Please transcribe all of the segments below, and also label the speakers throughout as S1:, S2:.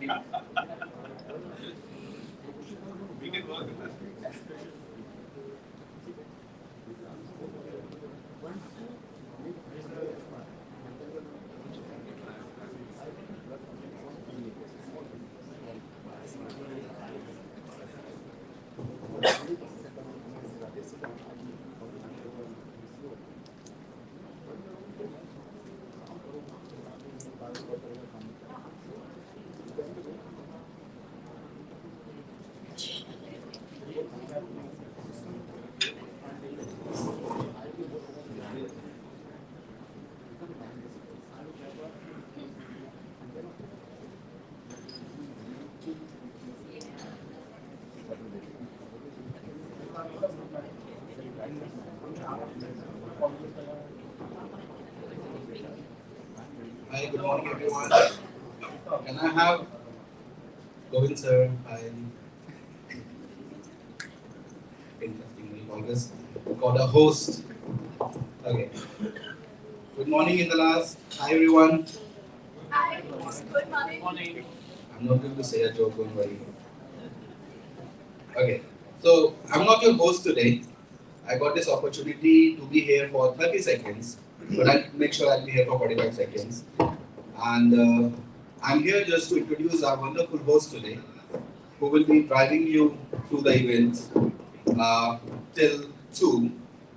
S1: We can work with that.
S2: Hi, good morning everyone. Can I have Govind sir? Hi. Interestingly, always got a host. Okay. Good morning in the last. Hi everyone.
S3: Hi, good morning.
S2: I'm not going to say a joke, don't worry. Okay. So I'm not your host today. I got this opportunity to be here for 30 seconds, but I'll make sure I'll be here for 45 seconds. And I'm here just to introduce our wonderful host today, who will be driving you through the event uh, till 2,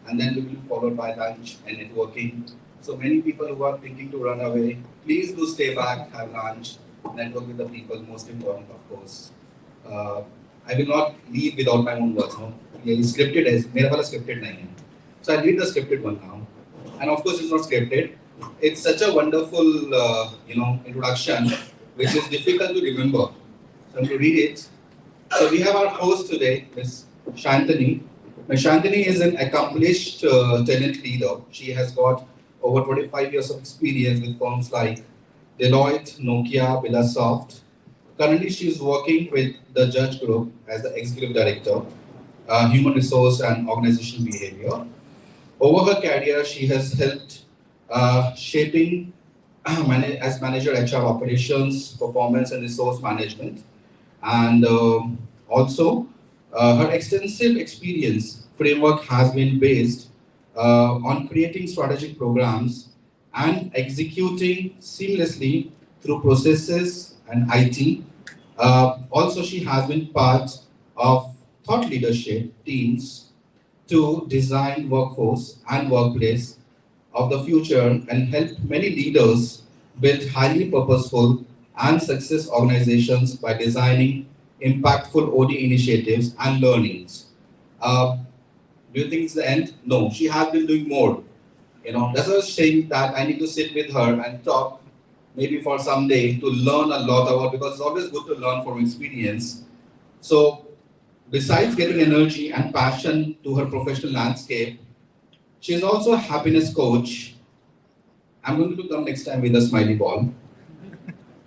S2: and then we will be followed by lunch and networking. So many people who are thinking to run away, please do stay back, have lunch, network with the people, most important of course. Uh, I will not leave without my own words. No? ये scripted है, मेरा वाला scripted नहीं है. So I'll read the scripted one now. And of course it's not scripted. It's such a wonderful, introduction, which is difficult to remember. So I'm going to read it. So we have our host today, Ms. Shantani. Ms. Shantani is an accomplished talent leader. She has got over 25 years of experience with firms like Deloitte, Nokia, Villasoft. Currently, she is working with the Judge Group as the Executive Director, Human Resource and Organization Behavior. Over her career, she has helped shaping as manager HR operations, performance and resource management, and also her extensive experience framework has been based on creating strategic programs and executing seamlessly through processes and IT. Also, she has been part of thought leadership teams to design workforce and workplace of the future and help many leaders build highly purposeful and success organizations by designing impactful OD initiatives and learnings. Uh, do you think it's the end? No, she has been doing more. That's why I was saying that I need to sit with her and talk maybe for some day to learn a lot about, because it's always good to learn from experience. So besides getting energy and passion to her professional landscape, she is also a happiness coach. I'm going to come next time with a smiley ball.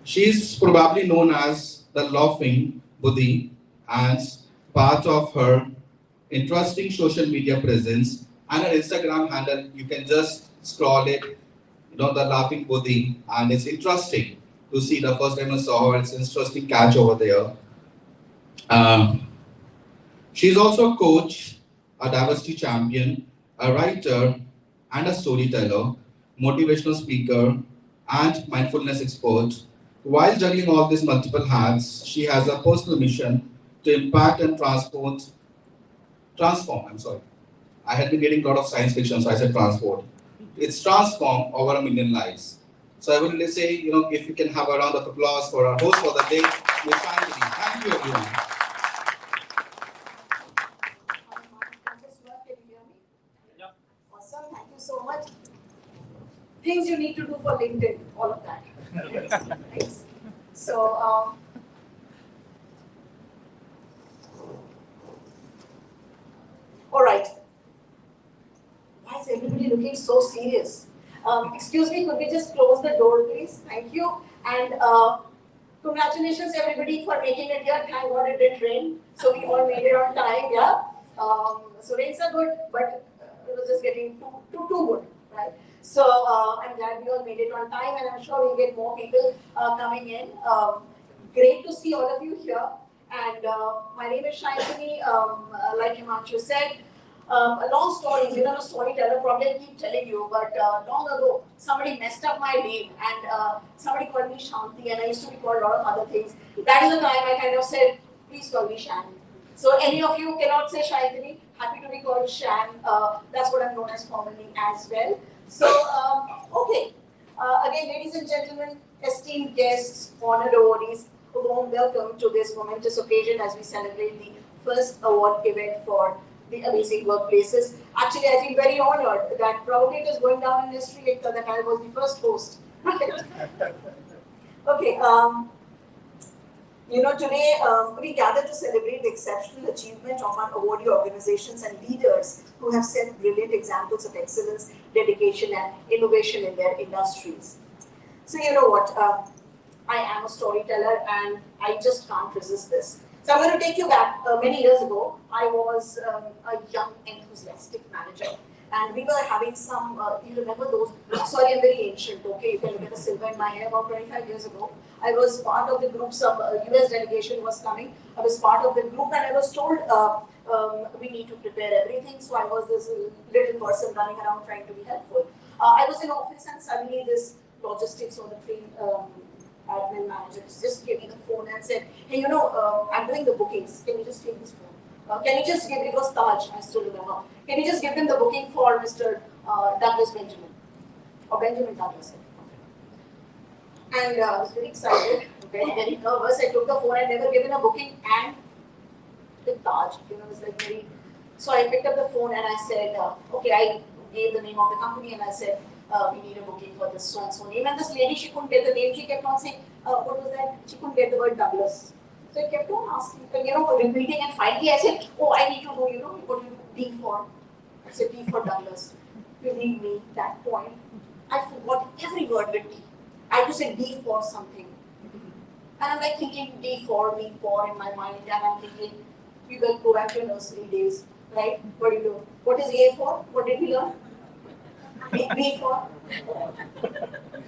S2: She is probably known as the laughing Buddhi, as part of her interesting social media presence and her Instagram handle. You can just scroll it, the laughing Buddhi, and it's interesting to see. The first time I saw her, it's an interesting catch over there. Um, she's also a coach, a diversity champion, a writer, and a storyteller, motivational speaker, and mindfulness expert. While juggling all these multiple hats, she has a personal mission to impact and transform. I'm sorry. I had been getting a lot of science fiction, so I said transport. It's transformed over 1 million lives. So I would really say, if you can have a round of applause for our host for the day, Ms. Shantini. Thank you, everyone.
S3: Yeah. Awesome, thank you so much. Things you need to do for LinkedIn, all of that. Thanks. So, all right. Why is everybody looking so serious? Excuse me, could we just close the door, please? Thank you. And congratulations, everybody, for making it here. Thank God it did rain, so we all made it on time. Yeah. So rains are good, but it was just getting too good, right? So I'm glad we all made it on time, and I'm sure we'll get more people coming in. Great to see all of you here. And my name is Shaintini, like Himanshu said. A long story, you know, a storyteller, probably I keep telling you, but long ago, somebody messed up my name and somebody called me Shanti, and I used to be called a lot of other things. That is the time I kind of said, please call me Shan. So any of you cannot say Shaintini, happy to be called Shan. That's what I'm known as formally as well. So, okay. Again, ladies and gentlemen, esteemed guests, honored awardees, a warm welcome to this momentous occasion as we celebrate the first award event for the amazing workplaces. Actually, I feel very honored that probably it is going down in history that I was the first host. Okay, you know, today we gather to celebrate the exceptional achievement of our awardee organizations and leaders who have set brilliant examples of excellence, dedication, and innovation in their industries. So, you know what? I am a storyteller and I just can't resist this. So I'm going to take you back many years ago. I was a young, enthusiastic manager. And we were having some, you remember those, sorry, I'm very ancient, okay? You can look at the silver in my hair. About 25 years ago, I was part of the group, some US delegation was coming. I was part of the group and I was told we need to prepare everything. So I was this little person running around trying to be helpful. I was in office and suddenly this logistics or the train admin manager just gave me the phone and said, hey, you know, I'm doing the bookings. Can you just take this phone? Can you just give, it was Taj, I still remember. Can you just give them the booking for Mr. Douglas Benjamin? Or Benjamin Douglas. And I was very excited, very nervous. I took the phone, I'd never given a booking, and with Taj, you know, it was like very. So I picked up the phone and I said, okay, I gave the name of the company and I said, we need a booking for this so and so name. And this lady, she couldn't get the name. She kept on saying, what was that? She couldn't get the word Douglas. So I kept on asking, you know, repeating, and finally I said, oh, I need to know, you know, what do you do? D for? I said, D for Douglas. Believe me, that point, I forgot every word with D. I had to say D for something. And I'm like thinking D for, D for in my mind, and I'm thinking, we will go back to your nursery days, right? What do you do? What is A for? What did we learn? B for?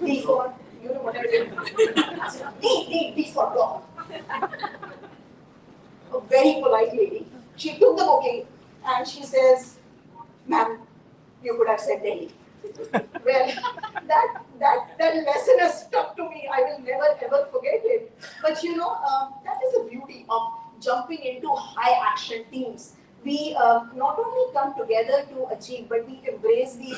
S3: D for? You know what I did? I said, D for dog. A very polite lady. She took the booking and she says, ma'am, you could have said Delhi. Well, that lesson has stuck to me. I will never ever forget it. But you know, that is the beauty of jumping into high action teams. We not only come together to achieve, but we embrace the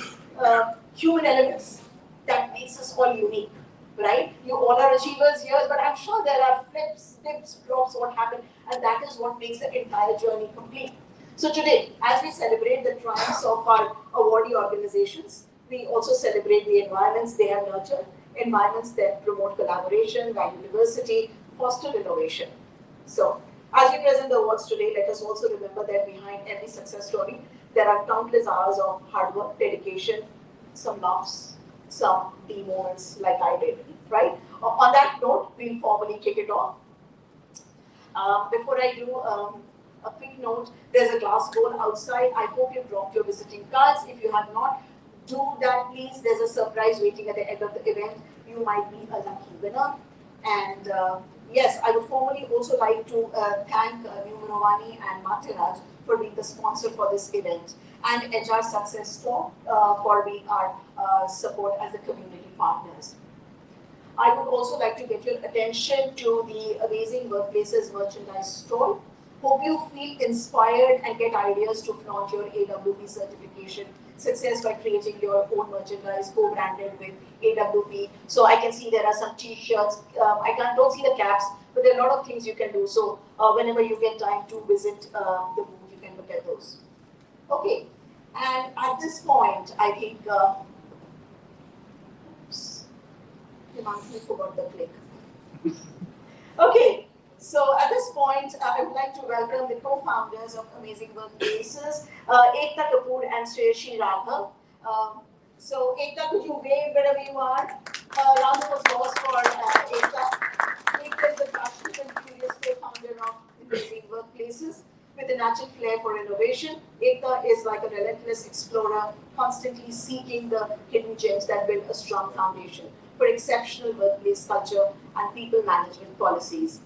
S3: human elements that makes us all unique. Right? You all are achievers here, but I'm sure there are flips, tips, drops, what happened, and that is what makes the entire journey complete. So today, as we celebrate the triumphs of our awardee organizations, we also celebrate the environments they have nurtured, environments that promote collaboration, value diversity, foster innovation. So, as we present the awards today, let us also remember that behind every success story, there are countless hours of hard work, dedication, some laughs, some demons like I did, right? On that note, we'll formally kick it off. Before I do a quick note, there's a glass bowl outside. I hope you brought your visiting cards. If you have not, do that please. There's a surprise waiting at the end of the event. You might be a lucky winner. And yes, I would formally also like to thank Numerovani and Martiraj for being the sponsor for this event, and HR Success Store for being our support as the community partners. I would also like to get your attention to the Amazing Workplaces merchandise store. Hope you feel inspired and get ideas to flaunt your AWP certification success by creating your own merchandise co-branded with AWP. So I can see there are some t-shirts. Don't see the caps, but there are a lot of things you can do. So whenever you get time to visit the booth, you can look at those. Okay, and at this point, I think, oops, Himanshu forgot the click. Okay, so at this point, I would like to welcome the co-founders of Amazing Workplaces, Ekta Kapoor and Sreyashi Raghav. So Ekta, could you wave wherever you are? Round of applause for Ekta. Ekta is the passionate and curious co-founder of Amazing Workplaces. With a natural flair for innovation, Ekta is like a relentless explorer, constantly seeking the hidden gems that build a strong foundation for exceptional workplace culture and people management policies.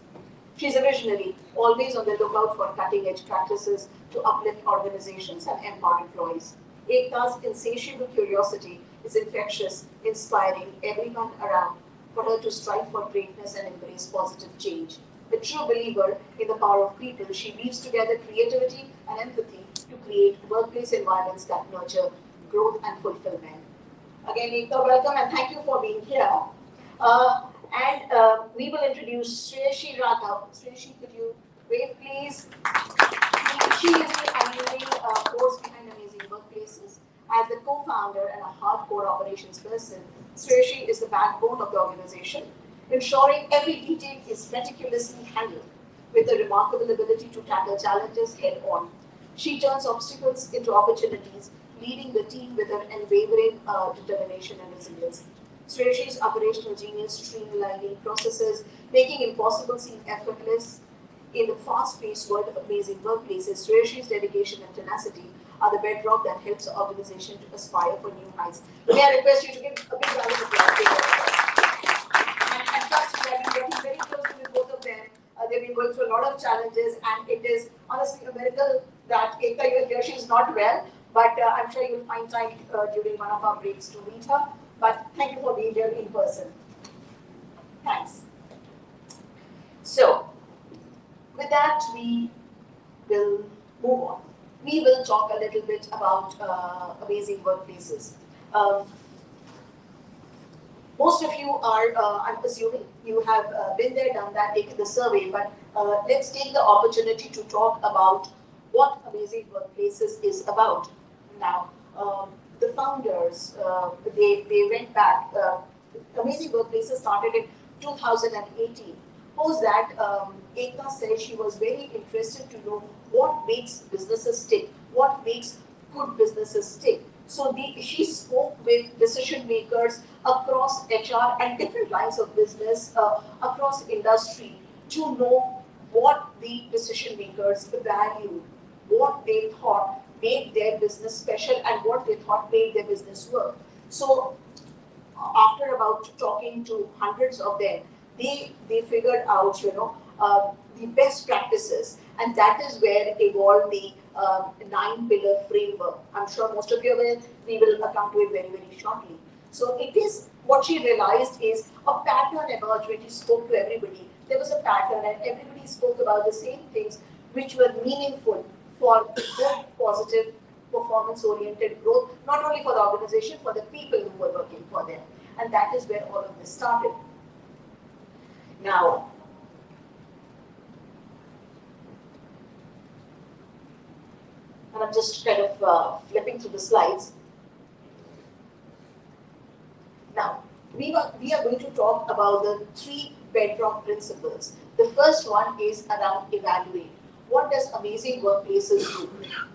S3: She's a visionary, always on the lookout for cutting-edge practices to uplift organizations and empower employees. Ekta's insatiable curiosity is infectious, inspiring everyone around for her to strive for greatness and embrace positive change. A true believer in the power of people, she weaves together creativity and empathy to create workplace environments that nurture growth and fulfillment. Again, Ekta, welcome and thank you for being here. We will introduce Shreyashi Raghav. Shreyashi, could you wave, please? She is the amazing force behind Amazing Workplaces. As the co-founder and a hardcore operations person, Shreyashi is the backbone of the organization, ensuring every detail is meticulously handled with a remarkable ability to tackle challenges head-on. She turns obstacles into opportunities, leading the team with her unwavering determination and resilience. Suresh's operational genius, streamlining processes, making impossible seem effortless. In the fast-paced world of amazing workplaces, Suresh's dedication and tenacity are the bedrock that helps the organization to aspire for new heights. May I request you to give a big round of applause? And trust me, I've been working very closely with both of them. They've been going through a lot of challenges, and it is honestly a miracle that Ekta, you're here. She's not well, but I'm sure you'll find time during one of our breaks to meet her. But thank you for being here in person. Thanks. So, with that, we will move on. We will talk a little bit about amazing workplaces. Most of you are, I'm assuming, you have been there, done that, taken the survey, but let's take the opportunity to talk about what Amazing Workplaces is about. Now, the founders, they went back. Amazing Workplaces started in 2018. Post that, Ekta said she was very interested to know what makes businesses tick, what makes good businesses tick. So she spoke with decision makers across HR and different lines of business across industry to know what the decision makers valued, what they thought made their business special and what they thought made their business work. So after about talking to hundreds of them, they figured out, the best practices, and that is where evolved the 9-pillar framework. I'm sure most of you will. We will come to it very, very shortly. So it is what she realized is a pattern emerged when she spoke to everybody. There was a pattern, and everybody spoke about the same things which were meaningful for good, positive, performance-oriented growth, not only for the organization, for the people who were working for them. And that is where all of this started. Now, and I'm just kind of flipping through the slides. Now, we are going to talk about the 3 bedrock principles. The first one is around evaluate. What does Amazing Workplaces do?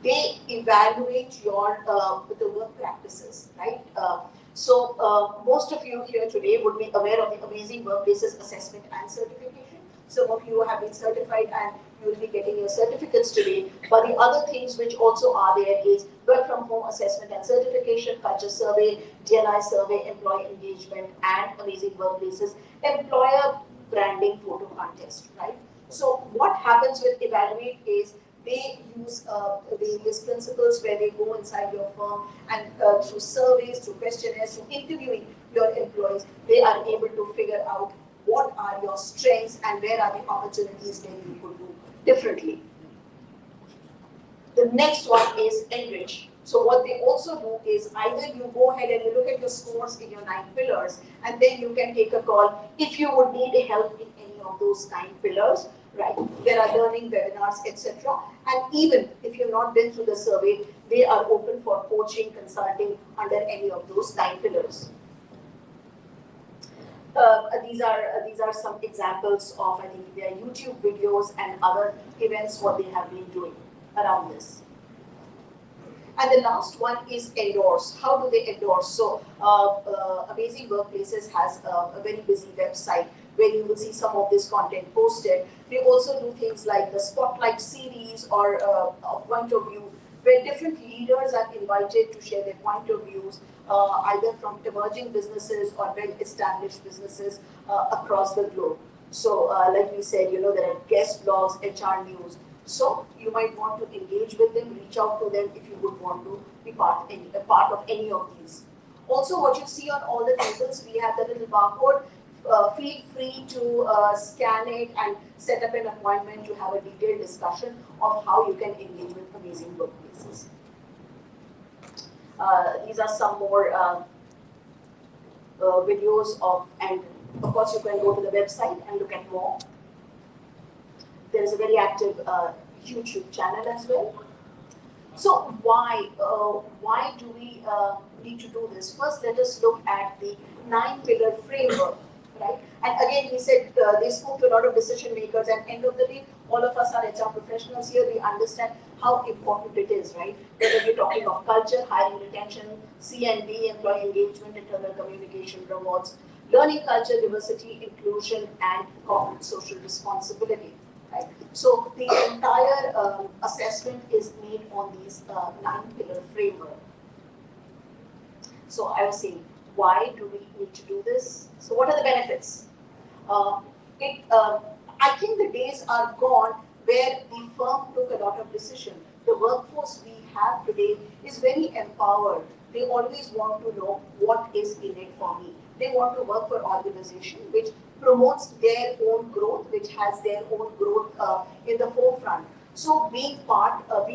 S3: They evaluate your the work practices, right? So most of you here today would be aware of the Amazing Workplaces assessment and certification. Some of you have been certified and you will be getting your certificates today. But the other things which also are there is work from home assessment and certification, culture survey, DNI survey, employee engagement, and Amazing Workplaces employer branding photo contest, right? So what happens with Evaluate is they use various principles where they go inside your firm and through surveys, through questionnaires, through interviewing your employees, they are able to figure out what are your strengths and where are the opportunities where you could do differently. The next one is enrich. So what they also do is either you go ahead and you look at your scores in your 9 pillars, and then you can take a call if you would need help in any of those 9 pillars, right? There are learning webinars, etc. And even if you've not been through the survey, they are open for coaching, consulting under any of those 9 pillars. These are some examples of, I think, their YouTube videos and other events, what they have been doing around this. And the last one is endorse. How do they endorse? So Amazing Workplaces has a very busy website where you will see some of this content posted. They also do things like the Spotlight series or a point of view where different leaders are invited to share their point of views, either from emerging businesses or well-established businesses across the globe. So, like we said, there are guest blogs, HR news. So, you might want to engage with them, reach out to them if you would want to be a part of any of these. Also, what you see on all the tables, we have the little barcode. Feel free to scan it and set up an appointment to have a detailed discussion of how you can engage with amazing workplaces. These are some more videos and of course you can go to the website and look at more. There is a very active YouTube channel as well. So why do we need to do this? First, let us look at the 9-pillar framework, right? And again, we said they spoke to a lot of decision makers, and end of the day, all of us are HR professionals here. We understand how important it is, right? Whether we're talking of culture, hiring, retention, C&D, employee engagement, internal communication, rewards, learning culture, diversity, inclusion, and corporate social responsibility. Right. So the entire assessment is made on these 9-pillar framework. So I was saying, why do we need to do this? So what are the benefits? I think the days are gone where the firm took a lot of decision. The workforce we have today is very empowered. They always want to know what is in it for me. They want to work for organization which promotes their own growth, which has their own growth in the forefront. So being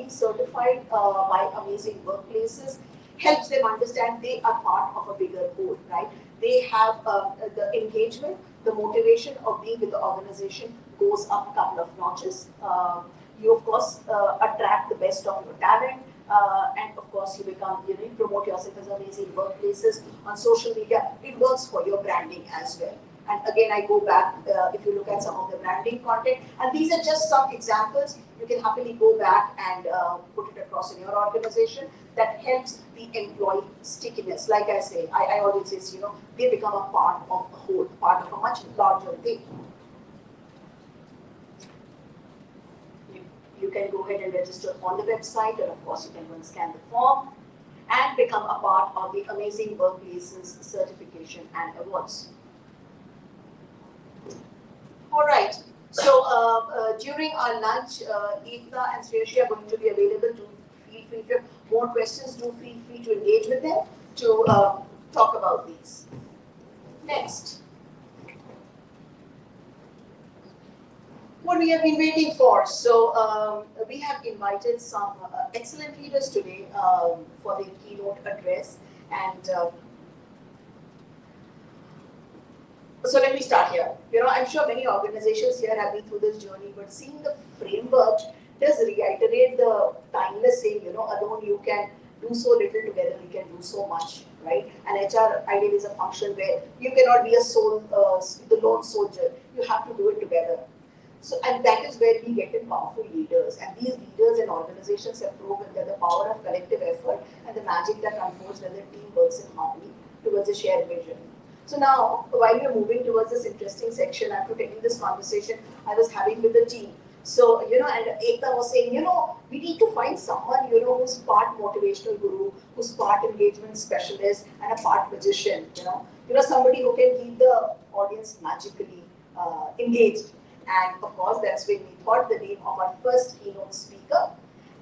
S3: certified by amazing workplaces helps them understand they are part of a bigger whole, right? They have the engagement, the motivation of being with the organization goes up a couple of notches. You of course attract the best of your talent, and of course you you promote yourself as amazing workplaces on social media. It works for your branding as well. And again, I go back, if you look at some of the branding content, and these are just some examples, you can happily go back and put it across in your organization. That helps the employee stickiness. Like I say, I always say, they become a part of the whole, part of a much larger thing. You can go ahead and register on the website, and of course you can go and scan the form and become a part of the Amazing Workplaces certification and awards. All right. So during our lunch, Ekta and Sriyashi are going to be available. To feel free, if you have more questions, do feel free to engage with them to talk about these. Next. What we have been waiting for. So we have invited some excellent leaders today for the keynote address. And so let me start here. I'm sure many organizations here have been through this journey, but seeing the framework does reiterate the timeless saying, alone you can do so little, together we can do so much, right? And HR ideally is a function where you cannot be the lone soldier. You have to do it together. So, and that is where we get in powerful leaders. And these leaders and organizations have proven that the power of collective effort and the magic that unfolds when the team works in harmony towards a shared vision. So now, while we're moving towards this interesting section, after taking this conversation I was having with the team. So, and Ekta was saying, we need to find someone, who's part motivational guru, who's part engagement specialist, and a part magician, somebody who can keep the audience magically engaged. And of course, that's when we thought the name of our first keynote speaker.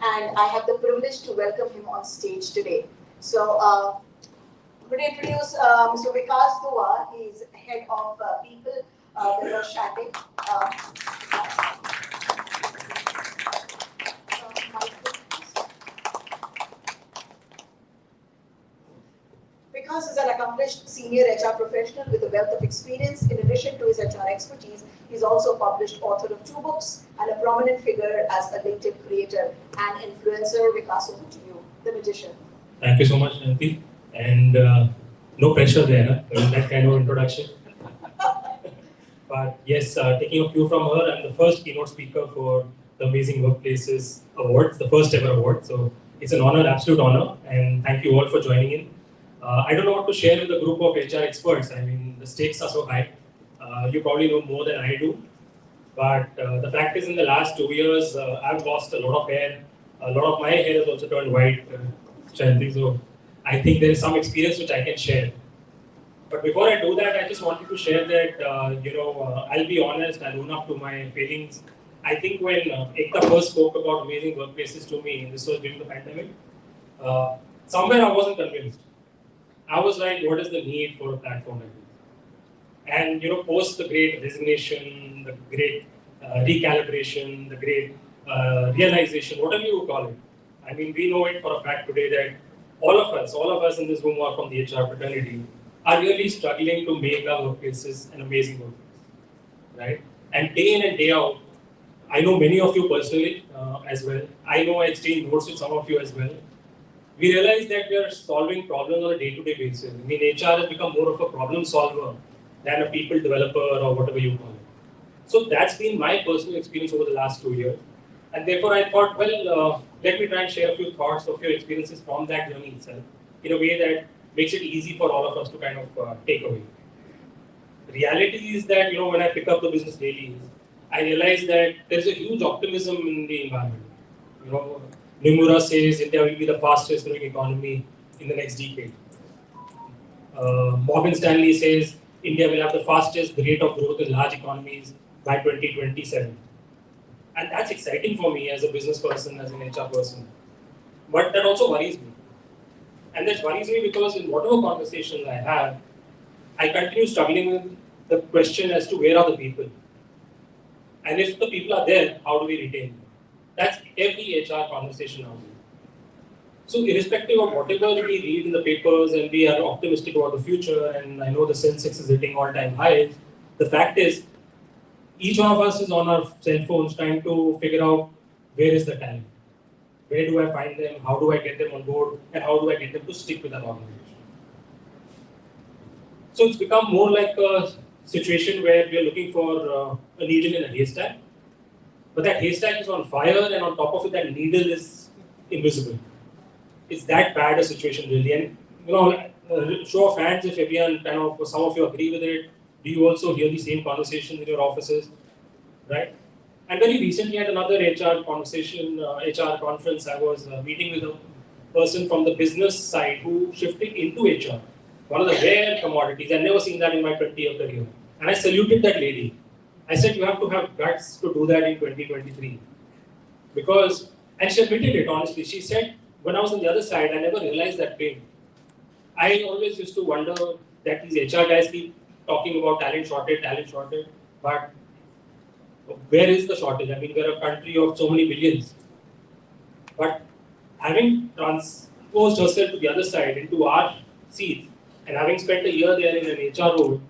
S3: And I have the privilege to welcome him on stage today. So, I'm going to introduce Mr. Vikas Dua. He's head of people with Shatic. Vikas is an accomplished senior HR professional with a wealth of experience. In addition to his HR expertise, he's also published author of 2 books and a prominent figure as a LinkedIn creator and influencer. Vikas, over to you, the magician.
S1: Thank you so much, Nanti. And no pressure there, that kind of introduction. But yes, taking a cue from her, I'm the first keynote speaker for the Amazing Workplaces Awards, the first ever award. So it's an honor, absolute honor, and thank you all for joining in. I don't know what to share with a group of HR experts. I mean, the stakes are so high. You probably know more than I do. But the fact is, in the last 2 years, I've lost a lot of hair. A lot of my hair has also turned white, Shanti, so I think there is some experience which I can share. But before I do that, I just wanted to share that, I'll be honest, I'll own up to my feelings. I think when Ekta first spoke about amazing workplaces to me, this was during the pandemic, somewhere I wasn't convinced. I was like, what is the need for a platform like this? And post the great resignation, the great recalibration, the great realization, whatever you call it. I mean, we know it for a fact today that all of us in this room are from the HR fraternity, are really struggling to make our workplaces an amazing workplace, right? And day in and day out, I know many of you personally as well. I know I exchange notes with some of you as well. We realize that we are solving problems on a day-to-day basis. I mean, HR has become more of a problem solver than a people developer or whatever you call it. So that's been my personal experience over the last 2 years. And therefore, I thought, let me try and share a few thoughts of your experiences from that journey itself in a way that makes it easy for all of us to kind of take away. The reality is that, when I pick up the business daily, I realize that there's a huge optimism in the environment. Nimura says India will be the fastest growing economy in the next decade. Morgan Stanley says India will have the fastest rate of growth in large economies by 2027. And that's exciting for me as a business person, as an HR person. But that also worries me. And that worries me because in whatever conversations I have, I continue struggling with the question as to where are the people? And if the people are there, how do we retain them? That's every HR conversation now. So irrespective of whatever we read in the papers and we are optimistic about the future, and I know the Sensex is hitting all-time highs, the fact is, each one of us is on our cell phones trying to figure out where is the talent, where do I find them, how do I get them on board, and how do I get them to stick with our organization. So it's become more like a situation where we are looking for a needle in a haystack, but that haystack is on fire, and on top of it, that needle is invisible. It's that bad a situation really, and show of hands if everyone some of you agree with it. Do you also hear the same conversation in your offices, right? And very recently at another HR HR conference, I was meeting with a person from the business side who shifted into HR. One of the rare commodities. I've never seen that in my 20-year career. And I saluted that lady. I said, you have to have guts to do that in 2023. And she admitted it, honestly. She said, when I was on the other side, I never realized that pain. I always used to wonder that these HR guys keep talking about talent shortage, but where is the shortage? I mean, we're a country of so many billions. But having transposed herself to the other side, into our seats, and having spent a year there in an HR role,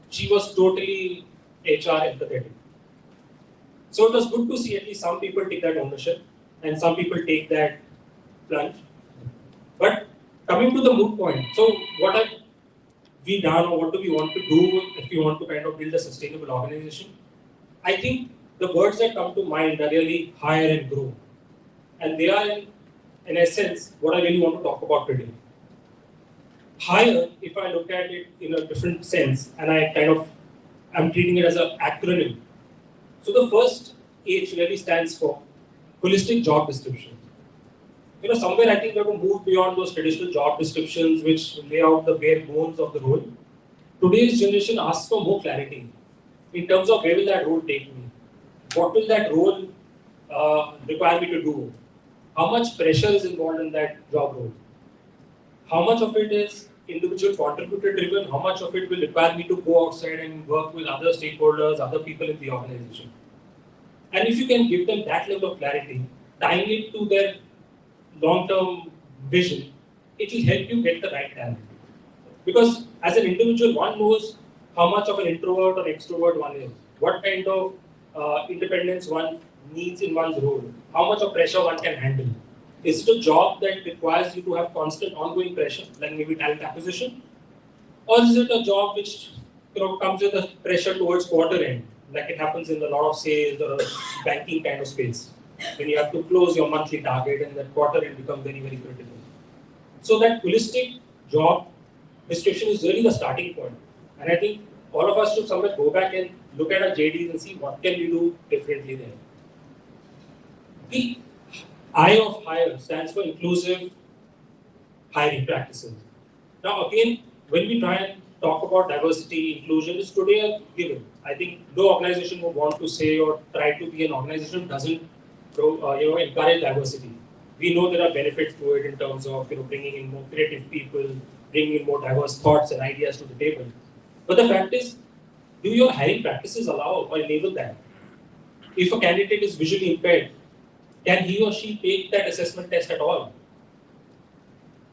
S1: she was totally HR empathetic. So it was good to see at least some people take that ownership and some people take that plunge. But coming to the moot point, so what have we done or what do we want to do if we want to kind of build a sustainable organization? I think the words that come to mind are really hire and grow. And they are, in essence, what I really want to talk about today. Hire, if I look at it in a different sense, and I'm treating it as an acronym. So the first H really stands for holistic job description. Somewhere I think we have to move beyond those traditional job descriptions which lay out the bare bones of the role. Today's generation asks for more clarity in terms of where will that role take me? What will that role require me to do? How much pressure is involved in that job role? How much of it is individual contributor driven? How much of it will require me to go outside and work with other stakeholders, other people in the organization? And if you can give them that level of clarity, tying it to their long-term vision, it will help you get the right talent. Because as an individual, one knows how much of an introvert or extrovert one is, what kind of independence one needs in one's role, how much of pressure one can handle. Is it a job that requires you to have constant ongoing pressure, like maybe talent acquisition? Or is it a job which comes with a pressure towards quarter end, like it happens in a lot of sales or banking kind of space, when you have to close your monthly target and that quarter end becomes very, very critical. So that holistic job description is really the starting point. And I think all of us should somewhere go back and look at our JDs and see what can we do differently there. I of hire stands for inclusive hiring practices. Now again, when we try and talk about diversity, inclusion is today a given. I think no organization would want to say or try to be an organization that doesn't encourage diversity. We know there are benefits to it in terms of bringing in more creative people, bringing in more diverse thoughts and ideas to the table. But the fact is, do your hiring practices allow or enable that? If a candidate is visually impaired, can he or she take that assessment test at all?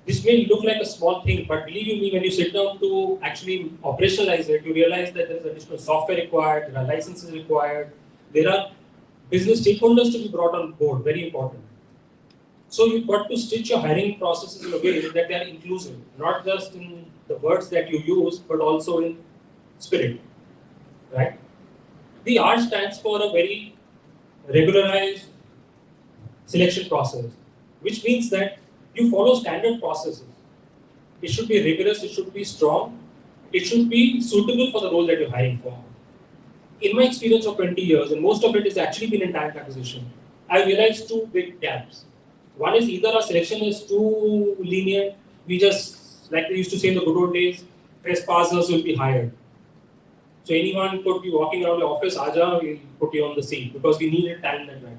S1: This may look like a small thing, but believe you me, when you sit down to actually operationalize it, you realize that there is additional software required, there are licenses required, there are business stakeholders to be brought on board, very important. So you've got to stitch your hiring processes in a way that they are inclusive, not just in the words that you use, but also in spirit, right? The R stands for a very regularized selection process, which means that you follow standard processes. It should be rigorous, it should be strong, it should be suitable for the role that you're hiring for. In my experience of 20 years, and most of it has actually been in talent acquisition, I realized two big gaps. One is either our selection is too lenient, we just, like they used to say in the good old days, trespassers will be hired. So anyone could be walking around the office, Aja, we'll put you on the seat because we needed talent that value.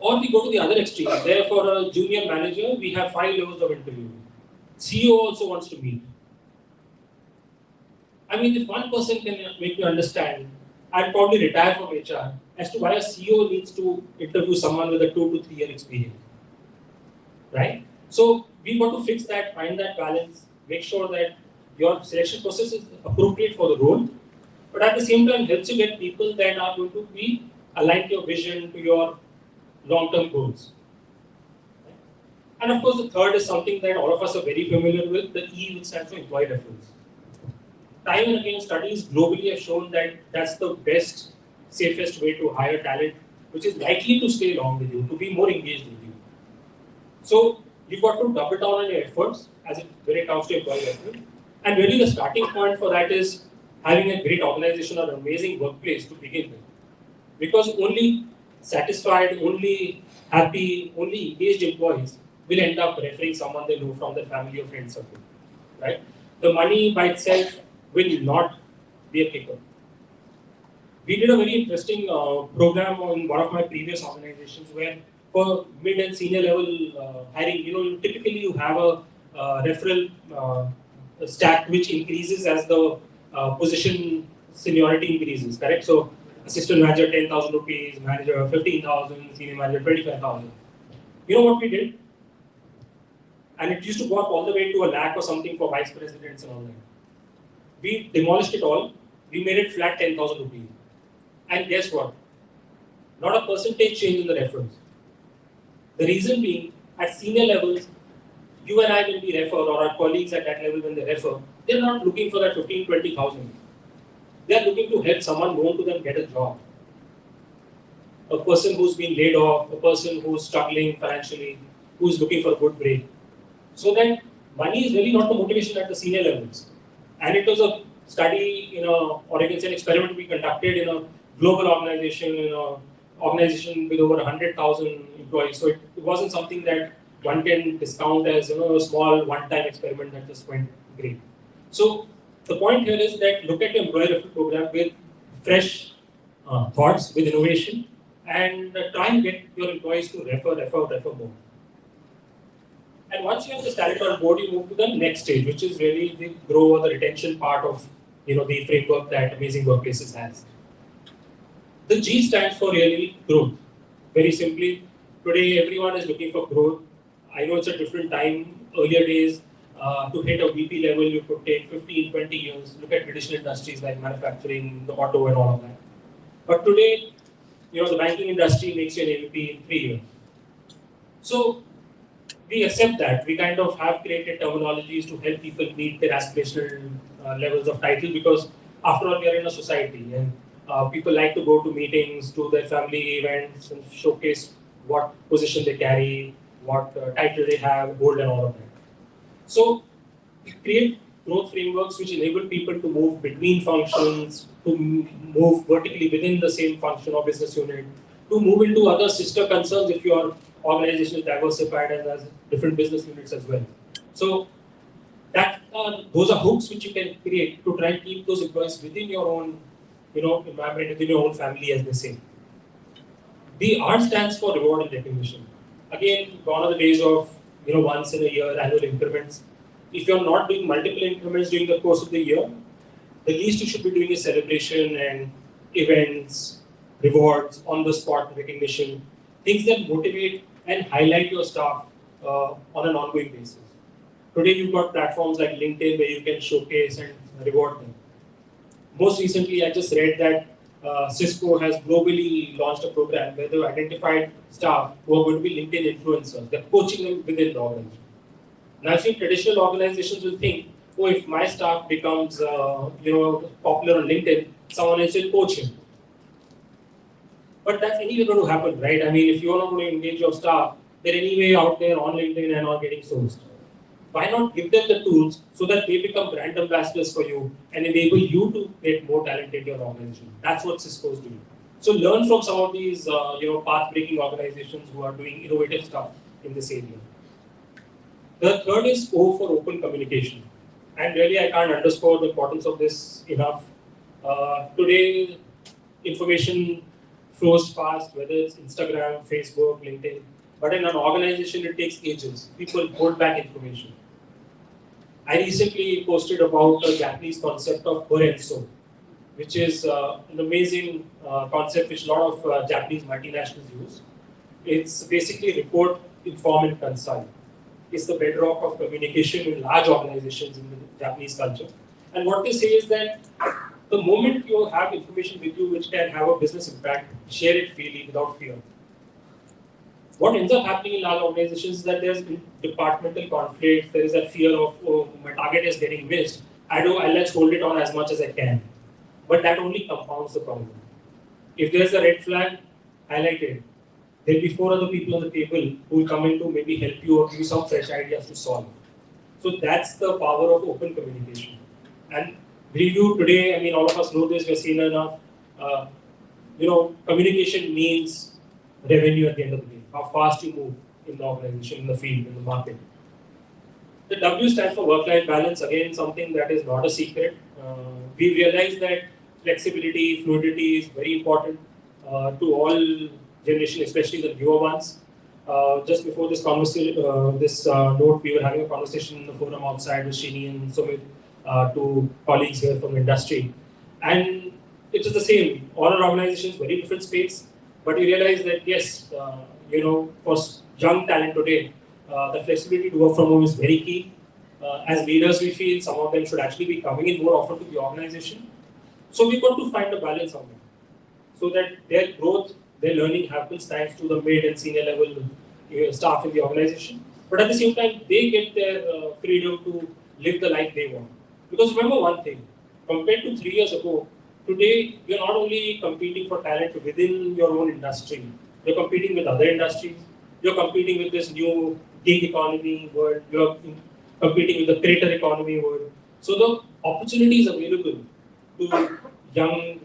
S1: Or we go to the other extreme. There, for a junior manager, we have 5 levels of interview. CEO also wants to meet. I mean, if one person can make you understand, I'd probably retire from HR as to why a CEO needs to interview someone with a 2 to 3 year experience. Right? So we want to fix that, find that balance, make sure that your selection process is appropriate for the role, but at the same time helps you get people that are going to be aligned to your vision, to your long-term goals. And of course, the third is something that all of us are very familiar with, the E, which stands for employee referrals. Time and again, studies globally have shown that that's the best, safest way to hire talent, which is likely to stay along with you, to be more engaged with you. So you've got to double down on your efforts when it comes to employee referral. And really the starting point for that is having a great organization or an amazing workplace to begin with. Because only satisfied, only happy, only engaged employees will end up referring someone they know from their family or friend circle, right? The money by itself will not be a kicker. We did a very interesting program on one of my previous organizations where for mid and senior level hiring, typically you have a referral stack which increases as the position seniority increases, correct? So assistant manager 10,000 rupees, manager 15,000, senior manager 25,000. You know what we did? And it used to go up all the way to a lakh or something for vice presidents and all that. We demolished it all. We made it flat 10,000 rupees. And guess what? Not a percentage change in the reference. The reason being, at senior levels, you and I will be referred, or our colleagues at that level when they refer, they're not looking for that 15, 20,000. They are looking to help someone known to them get a job. A person who's been laid off, a person who's struggling financially, who's looking for a good break. So then money is really not the motivation at the senior levels. And it was a study, or you can say an experiment we conducted in a global organization, organization with over 100,000 employees. So it wasn't something that one can discount as a small one-time experiment that just went great. So the point here is that look at your employee referral program with fresh thoughts, with innovation, and try and get your employees to refer more. And once you have this talent on board, you move to the next stage, which is really the grow or the retention part of the framework that Amazing Workplaces has. The G stands for really growth. Very simply, today everyone is looking for growth. I know it's a different time. Earlier days, to hit a VP level, you could take 15, 20 years. Look at traditional industries like manufacturing, the auto, and all of that. But today, the banking industry makes you an AVP in 3 years. So we accept that. We kind of have created terminologies to help people meet their aspirational levels of title because, after all, we are in a society and people like to go to meetings, to their family events, and showcase what position they carry, what title they have, hold, and all of that. So we create growth frameworks which enable people to move between functions, to move vertically within the same function or business unit, to move into other sister concerns if you are organization is diversified and has different business units as well. So that those are hooks which you can create to try and keep those employees within your own, environment, within your own family, as they say. The R stands for reward and recognition. Again, gone are the days of once in a year annual increments. If you're not doing multiple increments during the course of the year, the least you should be doing is celebration and events, rewards, on the spot recognition, things that motivate and highlight your staff on an ongoing basis. Today, you've got platforms like LinkedIn where you can showcase and reward them. Most recently, I just read that Cisco has globally launched a program where they've identified staff who are going to be LinkedIn influencers. They're coaching them within the organization. Now, I think traditional organizations will think, oh, if my staff becomes, popular on LinkedIn, someone else will coach him. But that's anyway going to happen, right? I mean, if you're not going to engage your staff, they're anyway out there on LinkedIn and are getting sourced. Why not give them the tools so that they become brand ambassadors for you and enable you to get more talent in your organization? That's what Cisco is doing. So learn from some of these, path-breaking organizations who are doing innovative stuff in this area. The third is O for open communication. And really, I can't underscore the importance of this enough. Today, information flows fast, whether it's Instagram, Facebook, LinkedIn. But in an organization, it takes ages. People hold back information. I recently posted about a Japanese concept of Horenso, which is an amazing concept which a lot of Japanese multinationals use. It's basically report, inform, and consult. It's the bedrock of communication in large organizations in the Japanese culture. And what they say is that the moment you have information with you which can have a business impact, share it freely without fear. What ends up happening in large organizations is that there's departmental conflict, there is a fear of, oh, my target is getting missed, let's hold it on as much as I can. But that only compounds the problem. If there's a red flag, highlight it. There'll be 4 other people on the table who will come in to maybe help you or give you some fresh ideas to solve. So that's the power of open communication. And review today, I mean, all of us know this, we're seeing enough. Communication means revenue at the end of the day, how fast you move in the organization, in the field, in the market. The W stands for work-life balance, again, something that is not a secret. We realize that flexibility, fluidity is very important to all generations, especially the newer ones. Just before this conversation, note, we were having a conversation in the forum outside with Shini and Sumit, two colleagues here from the industry. And it is the same. All our organizations, very different space, but we realize that yes, for young talent today, the flexibility to work from home is very key. As leaders, we feel some of them should actually be coming in more often to the organization. So we've got to find a balance on that, so that their growth, their learning happens thanks to the mid and senior level staff in the organization. But at the same time, they get their freedom to live the life they want. Because remember one thing, compared to 3 years ago, today you're not only competing for talent within your own industry, you're competing with other industries, you're competing with this new gig economy world, you're competing with the creator economy world. So the opportunities available to young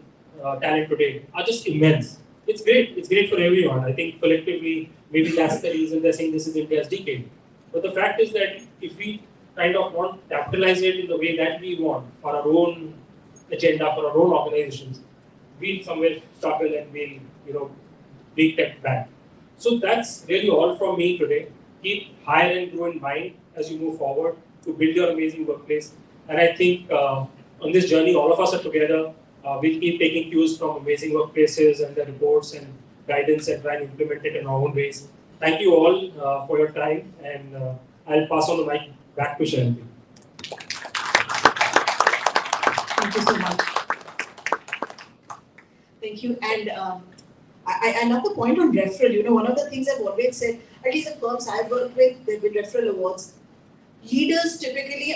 S1: talent today are just immense. It's great. It's great for everyone. I think collectively, maybe that's the reason they're saying this is India's decade. But the fact is that if we kind of want to capitalize it in the way that we want for our own agenda, for our own organizations, we'll somewhere struggle and we'll, be kept back. So that's really all from me today. Keep hire and grow in mind as you move forward to build your amazing workplace. And I think on this journey, all of us are together. We'll keep taking cues from amazing workplaces and the reports and guidance and try and implement it in our own ways. Thank you all for your time, and I'll pass on the mic back to Sharon.
S3: Thank you so much. Thank you. And I love the point on referral. One of the things I've always said, at least the firms I've worked with, there have been referral awards. Leaders typically,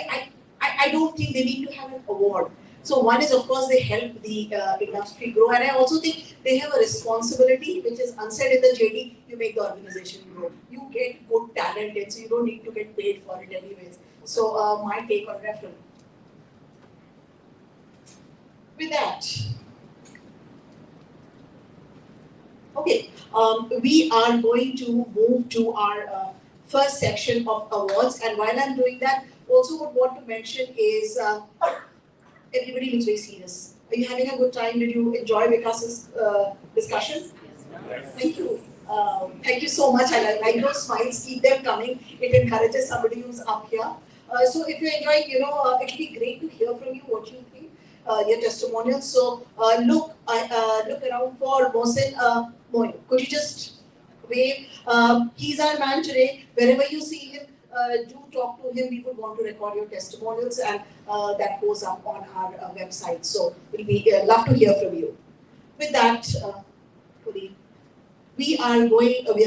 S3: I don't think they need to have an award. So one is, of course, they help the industry grow, and I also think they have a responsibility, which is unsaid in the JD, you make the organization grow. You get good talent in, so you don't need to get paid for it anyways. So my take on referral. With that, Okay, we are going to move to our first section of awards, and while I'm doing that, also would want to mention is everybody looks very serious. Are you having a good time? Did you enjoy Vikas's discussion?
S1: Yes.
S3: Thank you so much. I like those smiles. Keep them coming. It encourages somebody who's up here. So if you enjoy, it'll be great to hear from you what you think, your testimonials. So look around for Mohsin. Moin, could you just wave? He's our man today. Wherever you see him, do talk to him. We would want to record your testimonials, and that goes up on our website. So we'll be love to hear from you. With that, Puneet, we are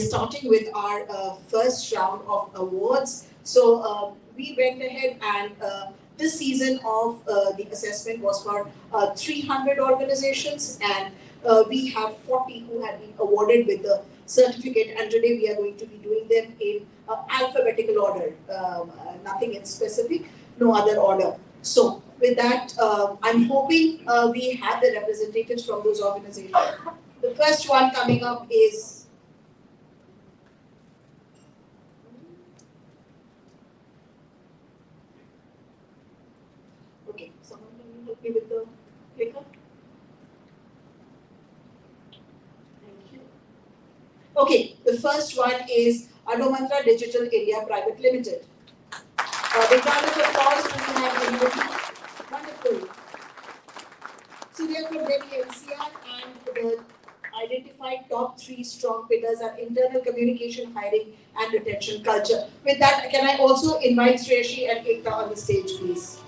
S3: starting with our first round of awards. So we went ahead and this season of the assessment was for 300 organizations, and we have 40 who have been awarded with the certificate, and today we are going to be doing them in alphabetical order, nothing in specific, no other order. So with that, I'm hoping we have the representatives from those organizations. The first one coming up is okay. Someone can you help me with the clicker? Thank you. Okay, the first one is Adomantra Digital India Private Limited. Big round of applause to the anybody. Wonderful. Surya from Delhi NCR, and the identified top 3 strong pillars are internal communication, hiring, and retention culture. With that, can I also invite Sreyashi and Ekta on the stage, please?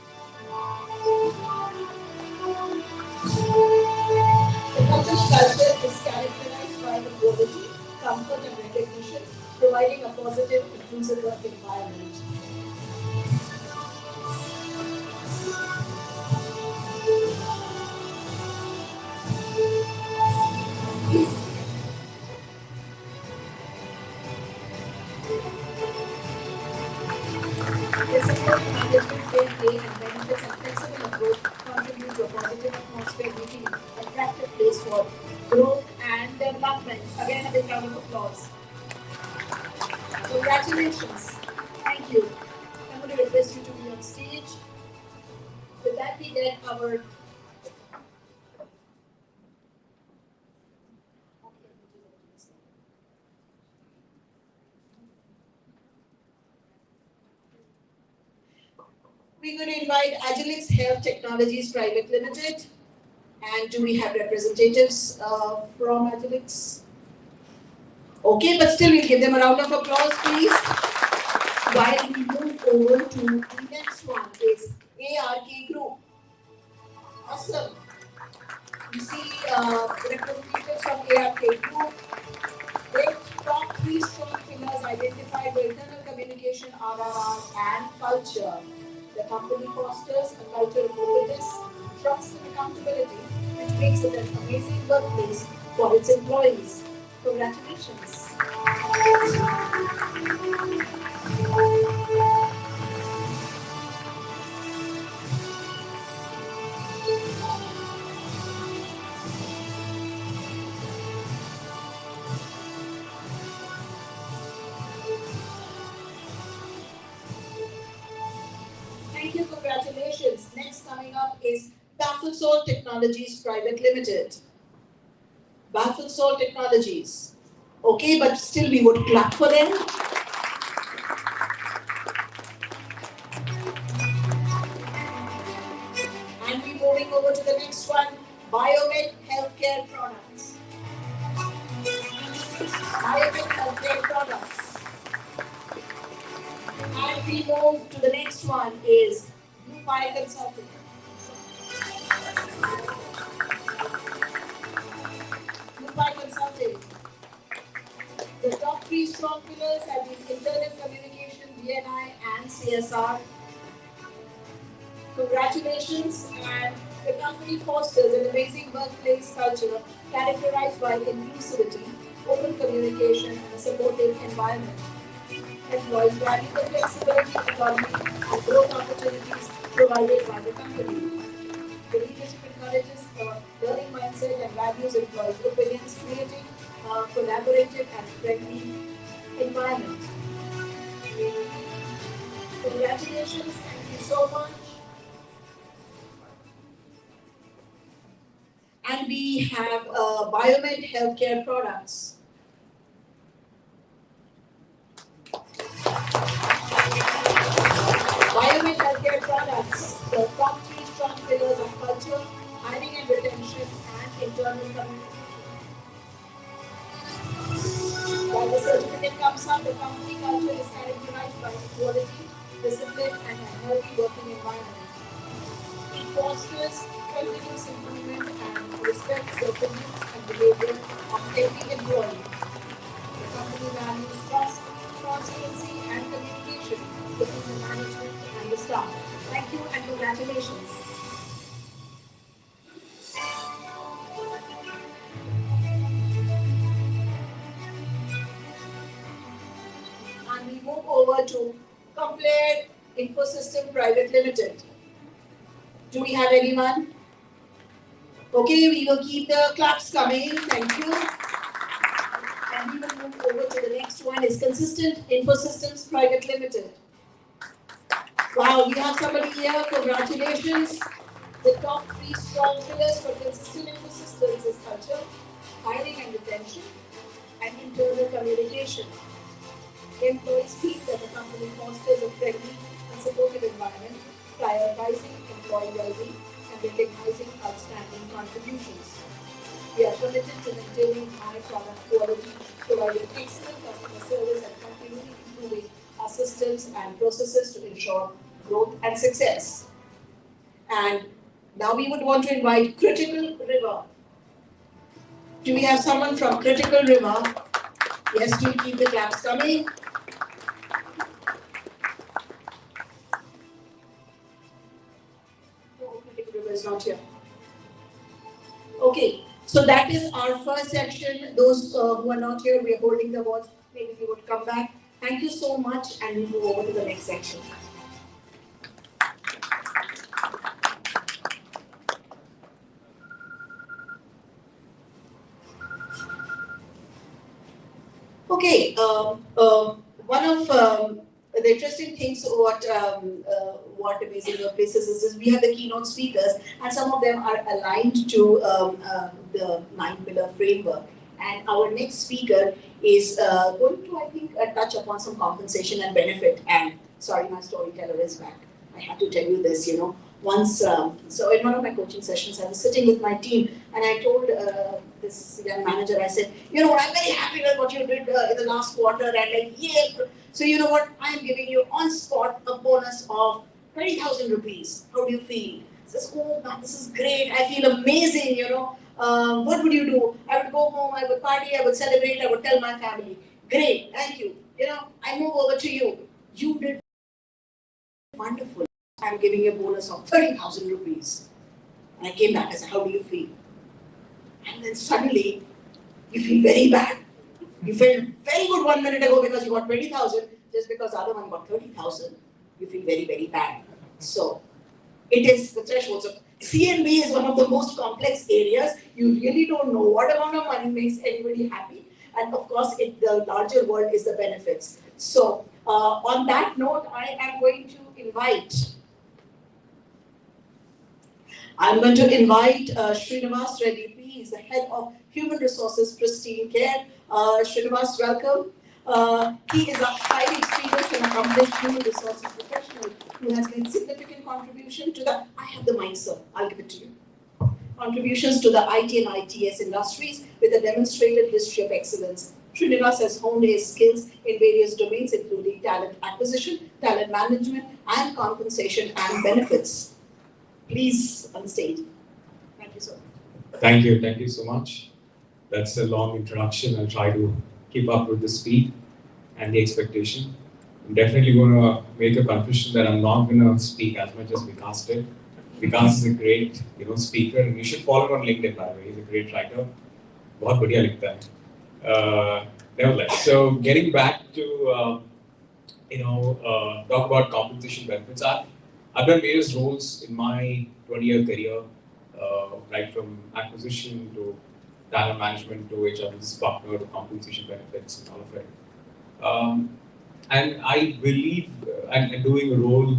S3: The company culture is characterized by the quality, comfort, and recognition, providing a positive, inclusive work environment. The support management fair play and benefits and flexible approach contribute to a positive atmosphere, making it an attractive place for growth and development. Again, a big round of applause. Congratulations. Thank you. I'm going to request you to be on stage. With that, we get our we're going to invite Agilix Health Technologies Private Limited. And do we have representatives from Agilix? Okay, but still we'll give them a round of applause, please. While we move over to the next one is ARK Group. Awesome. You see representatives from ARK Group. Their top 3 strong pillars identified were internal communication, RRR, and culture. The company fosters a culture of openness, trust, and accountability, which makes it an amazing workplace for its employees. Congratulations. Thank you, congratulations. Next coming up is Bafflesol Technologies Private Limited. Bafflesol Technologies. Okay, but still we would clap for them. And we're moving over to the next one, Biomed Healthcare Products. Biomed Healthcare Products. And we move to the next one is Blue Pie Consulting. Blue Pie Consulting. The top 3 strong pillars have been internal communication, DNI, and CSR. Congratulations, and the company fosters an amazing workplace culture characterized by inclusivity, open communication, and a supportive environment. Employees value the flexibility, autonomy, and growth opportunities provided by the company. The leadership encourages a learning mindset and values employees' opinions, creating a collaborative and friendly environment. Congratulations, thank you so much. And we have Biomed Healthcare Products. Biomed Healthcare Products, the top three strong pillars of culture, hiring and retention, and internal communication. While the certificate comes up, the company culture is characterized by equality, discipline, and a healthy working environment. It fosters continuous improvement and respects the opinions and behavior of every employee. The company values trust, transparency, and communication between the management and the staff. Thank you and congratulations. And we move over to Complete Infosystem Private Limited. Do we have anyone? Okay, we will keep the claps coming. Thank you. And we will move over to the next one is Consistent Infosystems Private Limited. Wow, we have somebody here. Congratulations. The top three strong pillars for consistent infosystems is culture, hiring and retention, and internal communication. Employees feel that the company fosters a friendly and supportive environment, prioritizing employee well-being and recognizing outstanding contributions. We are committed to maintaining high product quality, providing excellent customer service, and continually improving our systems and processes to ensure growth and success. And now we would want to invite Critical River. Do we have someone from Critical River? Yes, do keep the claps coming. No, Critical River is not here. Okay, so that is our first section. Those who are not here, we are holding the awards. Maybe you would come back. Thank you so much, and we move over to the next section. Okay, one of the interesting things what Amazing Workplaces is we have the keynote speakers, and some of them are aligned to the 9-pillar framework. And our next speaker is going to, I think, touch upon some compensation and benefit. And sorry, my storyteller is back. I had to tell you this, Once, so in one of my coaching sessions, I was sitting with my team, and I told this young manager, I said, I'm very happy with what you did in the last quarter, and like, yeah. So you know what? I am giving you on spot a bonus of 20,000 rupees. How do you feel? He says, oh man, this is great. I feel amazing. What would you do? I would go home. I would party. I would celebrate. I would tell my family. Great, thank you. I move over to you. You did wonderful. I'm giving you a bonus of 30,000 rupees. And I came back and said, how do you feel? And then suddenly, you feel very bad. You felt very good 1 minute ago because you got 20,000. Just because the other one got 30,000, you feel very, very bad. So, it is the threshold. So, CNB is one of the most complex areas. You really don't know what amount of money makes anybody happy. And of course, the larger world is the benefits. So, on that note, I am going to invite Srinivas Reddy P. He's the head of Human Resources Pristine Care. Srinivas, welcome. He is a highly experienced and accomplished human resources professional who has made significant contribution to the, I have the mic, sir, I'll give it to you. Contributions to the IT and ITS industries with a demonstrated history of excellence. Srinivas has honed his skills in various domains, including talent acquisition, talent management, and compensation and benefits. Please, on the stage. Thank you, sir.
S4: Thank you so much. That's a long introduction. I'll try to keep up with the speed and the expectation. I'm definitely going to make a confession that I'm not going to speak as much as Vikas did. Vikas is a great, speaker, and you should follow him on LinkedIn, by the way. He's a great writer. बहुत बढ़िया लिखता है. Nevertheless, so getting back to talk about compensation benefits. I've done various roles in my 20-year career, right from acquisition to talent management to HR business partner to compensation benefits and all of it. And I believe I'm doing a role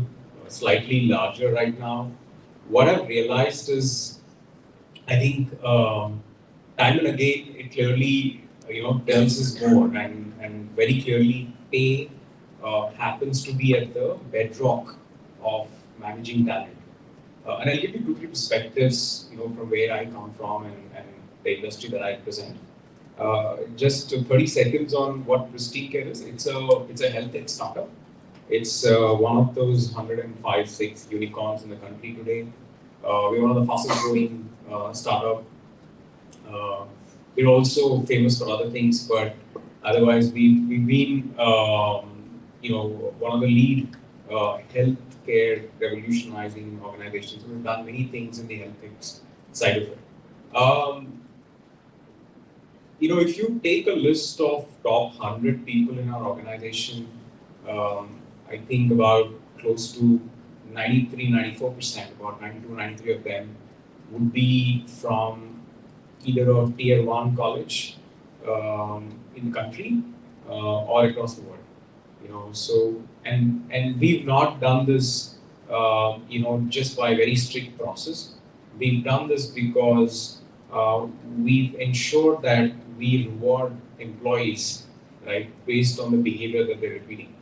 S4: slightly larger right now. What I've realized is, I think time and again it clearly tells us more, and very clearly pay happens to be at the bedrock of managing talent. And I'll give you two, three perspectives, from where I come from and the industry that I represent. Just 30 seconds on what Prestige Care is. It's a health tech startup. It's one of those 105, 6 unicorns in the country today. We're one of the fastest growing startup. We're also famous for other things, but otherwise we've been one of the lead healthcare revolutionizing organizations. We've done many things in the health tech side of it. If you take a list of top 100 people in our organization, I think about close to 93, 94%, about 92, 93 of them would be from either a tier 1 college in the country or across the world. So and we've not done this just by very strict process. We've done this because we've ensured that we reward employees, right, based on the behavior that they're repeating.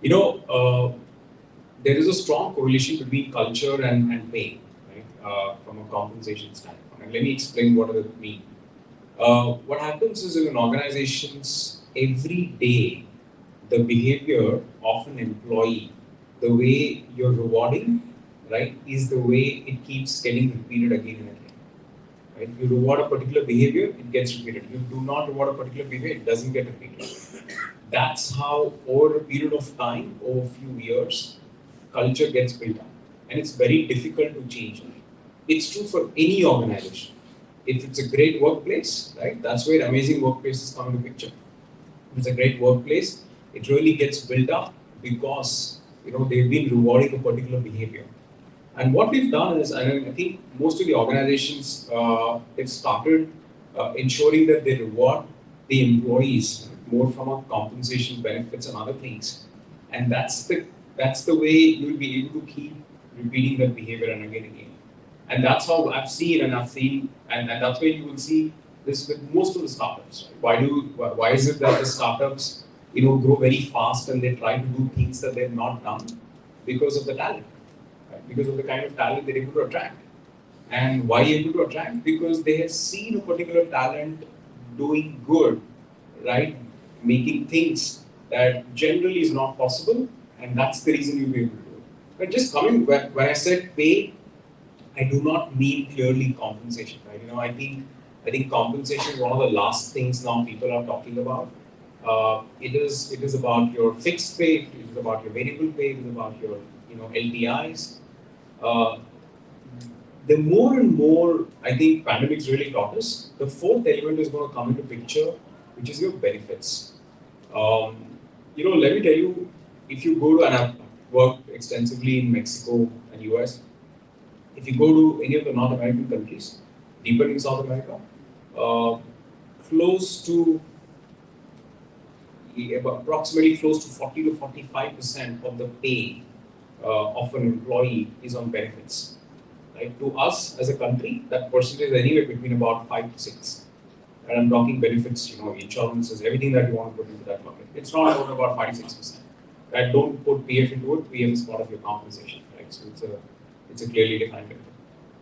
S4: There is a strong correlation between culture and pay, right, from a compensation standpoint. And let me explain what does it mean. What happens is in organizations, every day, the behavior of an employee, the way you're rewarding, right, is the way it keeps getting repeated again and again. Right? You reward a particular behavior, it gets repeated. You do not reward a particular behavior, it doesn't get repeated. That's how, over a period of time, over a few years, culture gets built up. And it's very difficult to change. It's true for any organization. If it's a great workplace, right, that's where amazing workplaces come into picture. If it's a great workplace, it really gets built up because they've been rewarding a particular behavior. And what we've done is, and I think most of the organizations have started ensuring that they reward the employees more from a compensation, benefits, and other things. And that's the way you'll be able to keep repeating that behavior and again. And that's how I've seen, and that's why you will see this with most of the startups. Right? Why is it that the startups grow very fast and they try to do things that they've not done? Because of the talent, right? Because of the kind of talent they're able to attract. And why able to attract? Because they have seen a particular talent doing good, right? Making things that generally is not possible, and that's the reason you'll be able to do it. But just coming, when I said pay, I do not mean clearly compensation, right? I think compensation is one of the last things now people are talking about. It is about your fixed pay, it is about your variable pay, it is about your LTIs. The more and more I think pandemics really taught us, the fourth element is going to come into picture, which is your benefits. Let me tell you, if you go to, and I've worked extensively in Mexico and US, if you go to any of the North American countries, deeper in South America, approximately close to 40 to 45% of the pay of an employee is on benefits. Right? To us as a country, that percentage is anywhere between about 5 to 6. And I'm talking benefits, insurances, everything that you want to put into that bucket. It's not about 5 to 6%. Right? Don't put PF into it. PF is part of your compensation. Right? So it's a clearly defined benefit.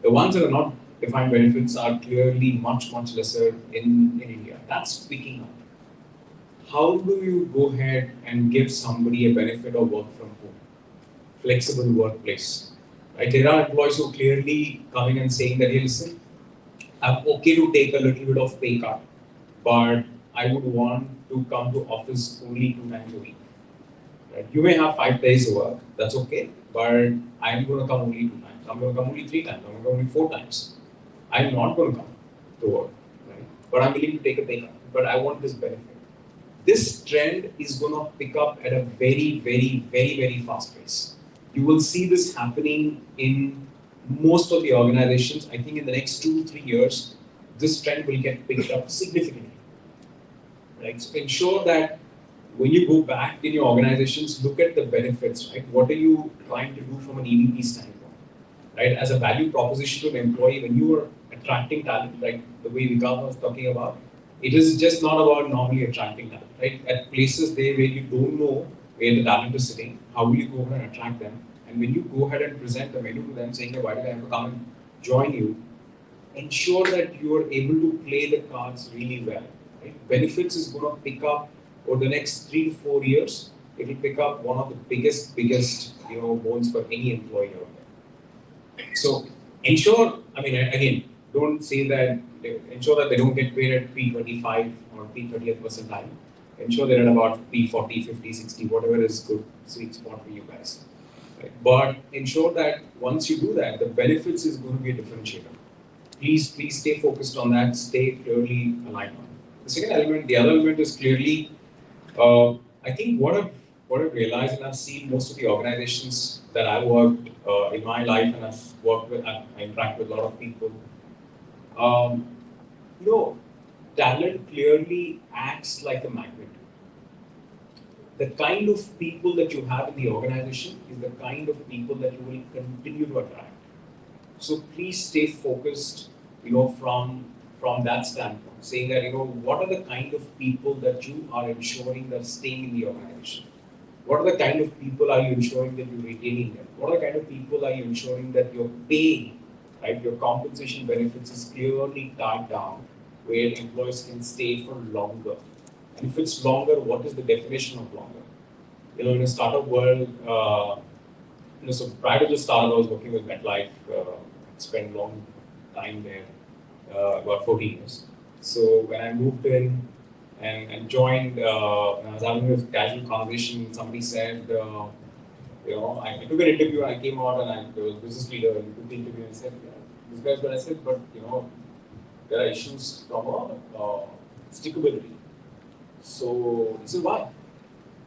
S4: The ones that are not defined benefits are clearly much, much lesser in India. That's speaking up. How do you go ahead and give somebody a benefit of work from home? Flexible workplace. Right? There are employees who clearly coming and saying that, hey, listen, I'm okay to take a little bit of pay cut, but I would want to come to office only 2 times a week. Right? You may have 5 days of work, that's okay, but I'm going to come only 2 times. I'm going to come only 3 times. I'm going to come only 4 times. I'm not going to come to work, right? But I'm willing to take a pay cut. But I want this benefit. This trend is going to pick up at a very, very, very, very fast pace. You will see this happening in most of the organizations. I think in the next 2 to 3 years, this trend will get picked up significantly. Right? So ensure that when you go back in your organizations, look at the benefits, right? What are you trying to do from an EVP standpoint, right? As a value proposition to an employee, when you are attracting talent, like the way Vikas was talking about, it is just not about normally attracting talent, right? At places there where you don't know where the talent is sitting, how will you go ahead and attract them? And when you go ahead and present the menu to them, saying, hey, why do I have to come and join you? Ensure that you are able to play the cards really well. Right? Benefits is going to pick up over the next 3 to 4 years. It will pick up one of the biggest bones for any employee out there. So ensure, I mean, again, don't say that, ensure that they don't get paid at P25 or P30th percentile. Ensure they're at about P40, 50, 60, whatever is good sweet spot for you guys. Right? But ensure that once you do that, the benefits is going to be a differentiator. Please stay focused on that, stay clearly aligned on it. The second element, the other element is clearly, I think what I've realized, and I've seen most of the organizations that I've worked in my life, and I've worked with, I interact with a lot of people. Talent clearly acts like a magnet. The kind of people that you have in the organization is the kind of people that you will continue to attract. So please stay focused, from that standpoint, saying that, what are the kind of people that you are ensuring that are staying in the organization? What are the kind of people are you ensuring that you're retaining them? What are the kind of people are you ensuring that you're paying, right? Your compensation benefits is clearly tied down where employees can stay for longer. And if it's longer, what is the definition of longer? In a startup world, so prior to the startup, I was working with MetLife, spent a long time there, about 14 years. So when I moved in and joined, I was having a casual conversation, somebody said, I took an interview and I came out and there was a business leader and took the interview and said, this guy's but I said, but there are issues from stickability. So he said, why?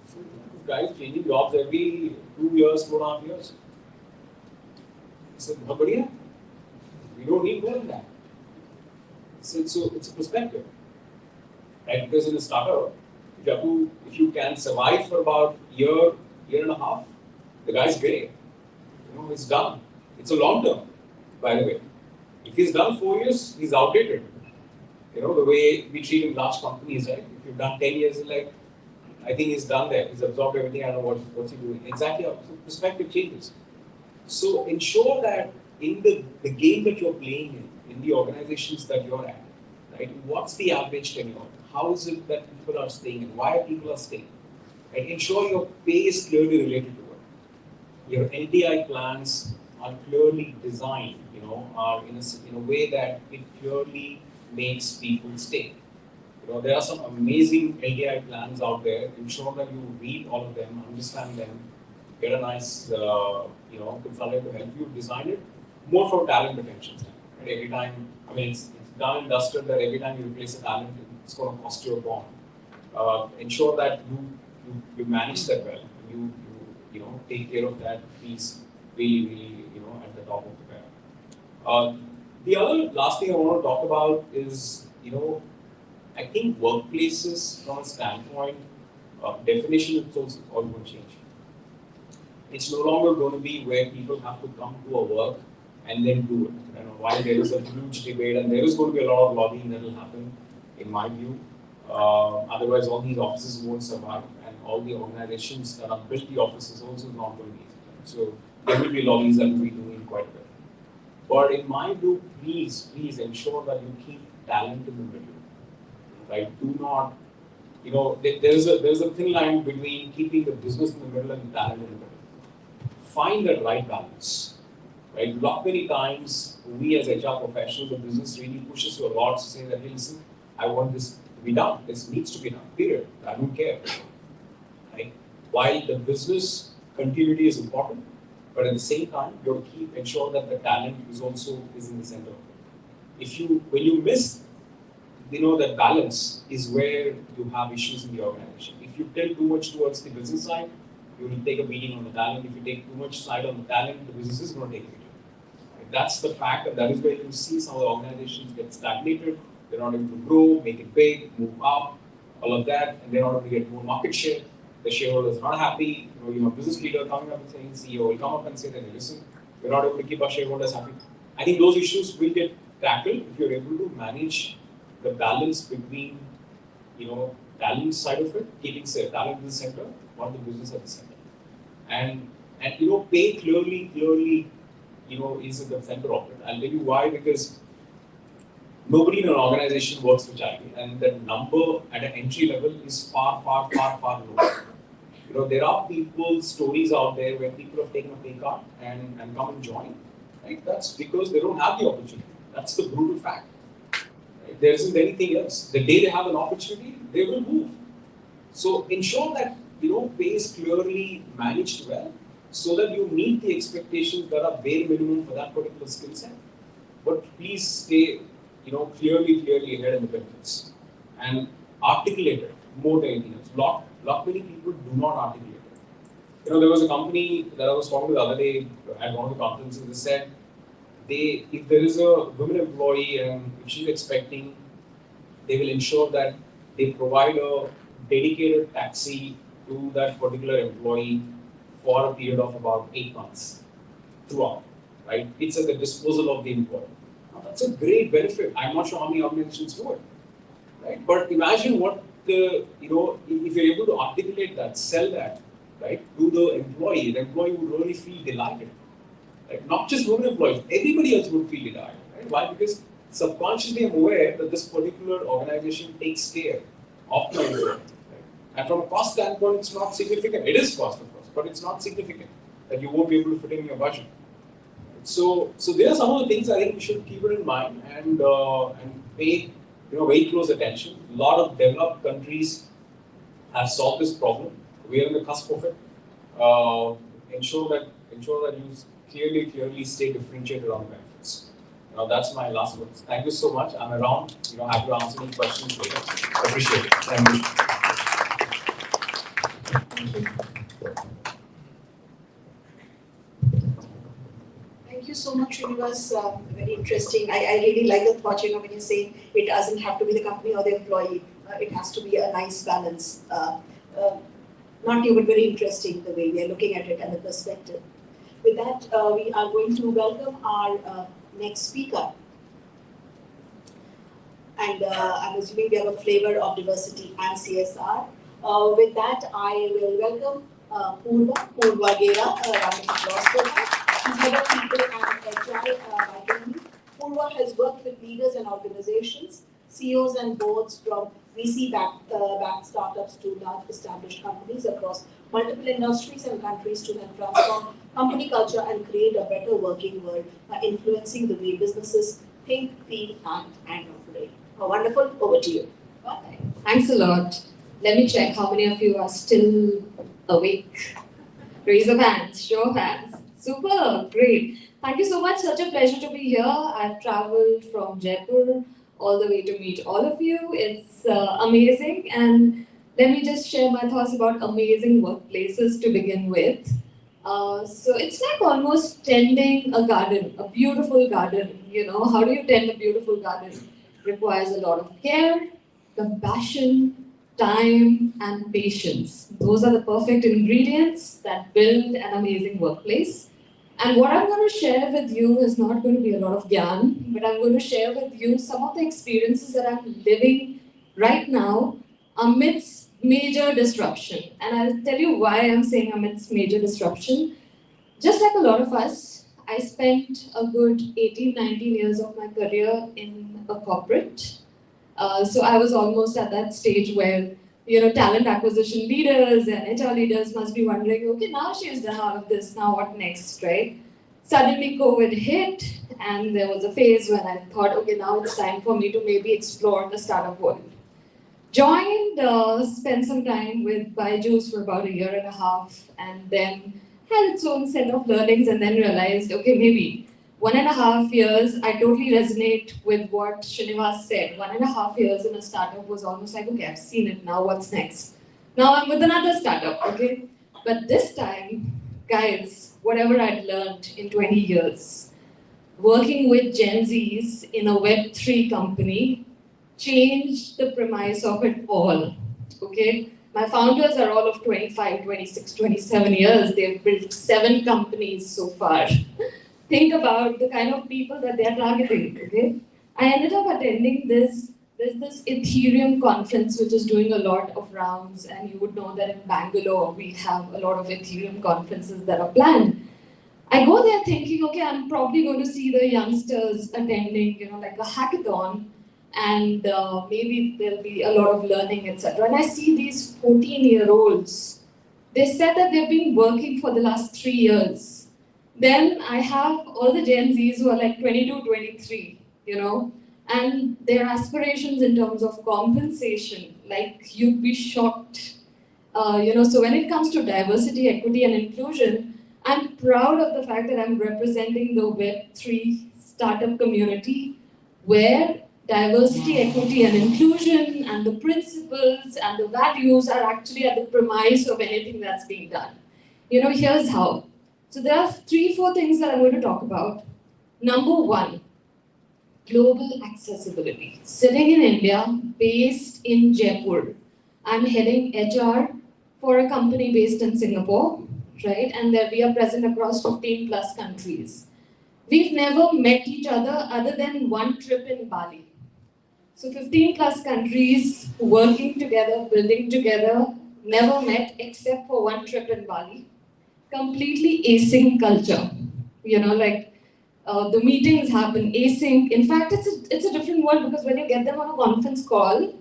S4: So this guy is changing jobs every 2 years, 2.5 years. He said, बहुत बढ़िया. We don't need more than that. So it's a perspective, right? Because in a startup, if you can survive for about year and a half, the guy's great. It's done. It's a long term, by the way. If he's done 4 years, he's outdated. The way we treat in large companies, right? If you've done 10 years, like, I think he's done there. He's absorbed everything. I don't know what's he doing. Exactly. So perspective changes. So ensure that in the game that you're playing in the organizations that you're at, right? What's the average tenure? How is it that people are staying and why people are staying? Right? Ensure your pay is clearly related to it. Your LTI plans are clearly designed, are in a way that it clearly makes people stay. There are some amazing LTI plans out there. Ensure that you read all of them, understand them, get a nice, consultant to help you design it more from talent retention standpoint. Right? Every time, it's done and dusted that every time you replace a talent, it's going to cost you a bomb. Ensure that you manage that well. You take care of that piece really, at the top of the barrel. The other last thing I want to talk about is, I think workplaces from a standpoint definition is also all going to change. It's no longer going to be where people have to come to a work and then do it. While there is a huge debate and there is going to be a lot of lobbying that will happen, in my view, otherwise all these offices won't survive and all the organizations that have built the offices also not going to be easy. So there will be lobbies that will be doing quite a bit. But in my view, please ensure that you keep talent in the middle. Right? Do not, there's a thin line between keeping the business in the middle and the talent in the middle. Find that right balance. Right? Lot many times, we as HR professionals, the business really pushes you a lot to say that, hey, listen, I want this to be done. This needs to be done. Period. I don't care. Right? While the business continuity is important, but at the same time, you have to ensure that the talent is in the center. When you miss, that balance is where you have issues in the organization. If you tilt too much towards the business side, you will take a beating on the talent. If you take too much side on the talent, the business is going to take a beating. Right? that's the fact, and that is where you see some of the organizations get stagnated. They're not able to grow, make it big, move up, all of that, and they're not able to get more market share. The shareholders are not happy. You have business leader coming up and saying, CEO will come up and say that, listen, we're not able to keep our shareholders happy. I think those issues will get tackled if you're able to manage the balance between, talent side of it, keeping talent in the center, or the business at the center. And pay clearly, is at the center of it. I'll tell you why, because nobody in an organization works for charity, and the number at an entry level is far low. There are stories out there where people have taken a pay cut and come and join. Right? That's because they don't have the opportunity. That's the brutal fact. Right? There isn't anything else. The day they have an opportunity, they will move. So ensure that pay is clearly managed well, so that you meet the expectations that are bare minimum for that particular skill set. But please stay, clearly ahead in the benefits and articulate it more than anything else. Lot many people do not articulate it. There was a company that I was talking to the other day at one of the conferences. They said if there is a women employee and if she's expecting, they will ensure that they provide a dedicated taxi to that particular employee for a period of about 8 months throughout. Right? It's at the disposal of the employer. Now, that's a great benefit. I'm not sure how many organizations do it. Right? But imagine what if you're able to articulate that, sell that, right, to the employee would really feel delighted. Right? Not just women employees, everybody else would feel delighted. Right? Why? Because subconsciously I'm aware that this particular organization takes care of my employee. Right? And from a cost standpoint, it's not significant. It is cost, of course, but it's not significant that you won't be able to fit in your budget. So there are some of the things I think we should keep it in mind and pay very close attention. A lot of developed countries have solved this problem. We are on the cusp of it. Ensure that you clearly stay differentiated on benefits. That's my last words. Thank you so much. I'm around. Happy to answer any questions later. Appreciate it. Thank you.
S3: Thank you so much, Srinivas. Very interesting. I really like the thought, when you're saying it doesn't have to be the company or the employee. It has to be a nice balance. Not even very interesting the way we are looking at it and the perspective. With that, we are going to welcome our next speaker. And I'm assuming we have a flavor of diversity and CSR. With that, I will welcome Purva Gera, round of applause for her. She's head of people and HR by Kennedy. Purva has worked with leaders and organizations, CEOs and boards from VC-backed startups to large established companies across multiple industries and countries to help transform company culture and create a better working world by influencing the way businesses think, feel, act, and operate. Wonderful. Over to you.
S5: Okay. Thanks a lot. Let me check how many of you are still awake. Raise of hands, show of hands. Super, great. Thank you so much. Such a pleasure to be here. I've traveled from Jaipur all the way to meet all of you. It's amazing. And let me just share my thoughts about amazing workplaces to begin with. So it's like almost tending a garden, a beautiful garden. How do you tend a beautiful garden? It requires a lot of care, compassion, time, and patience. Those are the perfect ingredients that build an amazing workplace. And what I'm going to share with you is not going to be a lot of gyan, but I'm going to share with you some of the experiences that I'm living right now amidst major disruption. And I'll tell you why I'm saying amidst major disruption. Just like a lot of us, I spent a good 18, 19 years of my career in a corporate. So I was almost at that stage where talent acquisition leaders and HR leaders must be wondering, okay, now she's done all of this, now what next, right? Suddenly COVID hit, and there was a phase when I thought, okay, now it's time for me to maybe explore the startup world. Joined, spent some time with Byju's for about a year and a half, and then had its own set of learnings, and then realized, okay, maybe 1.5 years, I totally resonate with what Srinivas said. 1.5 years in a startup was almost like, okay, I've seen it, now what's next? Now I'm with another startup, okay? But this time, guys, whatever I'd learned in 20 years working with Gen Zs in a Web3 company changed the premise of it all. Okay? My founders are all of 25, 26, 27 years. They've built 7 companies so far. Think about the kind of people that they're targeting. Okay? I ended up attending there's this Ethereum conference which is doing a lot of rounds, and you would know that in Bangalore we have a lot of Ethereum conferences that are planned. I go there thinking, okay, I'm probably going to see the youngsters attending, like a hackathon, and maybe there'll be a lot of learning, etc. And I see these 14-year-olds. They said that they've been working for the last 3 years. Then I have all the Gen Zs who are like 22, 23, and their aspirations in terms of compensation, like you'd be shocked. So when it comes to diversity, equity, and inclusion, I'm proud of the fact that I'm representing the Web3 startup community where diversity, equity, and inclusion and the principles and the values are actually at the premise of anything that's being done. Here's how. So there are 3-4 things that I'm going to talk about. Number 1, global accessibility. Sitting in India, based in Jaipur, I'm heading HR for a company based in Singapore, right? And there we are present across 15 plus countries. We've never met each other than one trip in Bali. So 15 plus countries working together, building together, never met except for one trip in Bali. Completely async culture. The meetings happen async. In fact, it's a different world because when you get them on a conference call,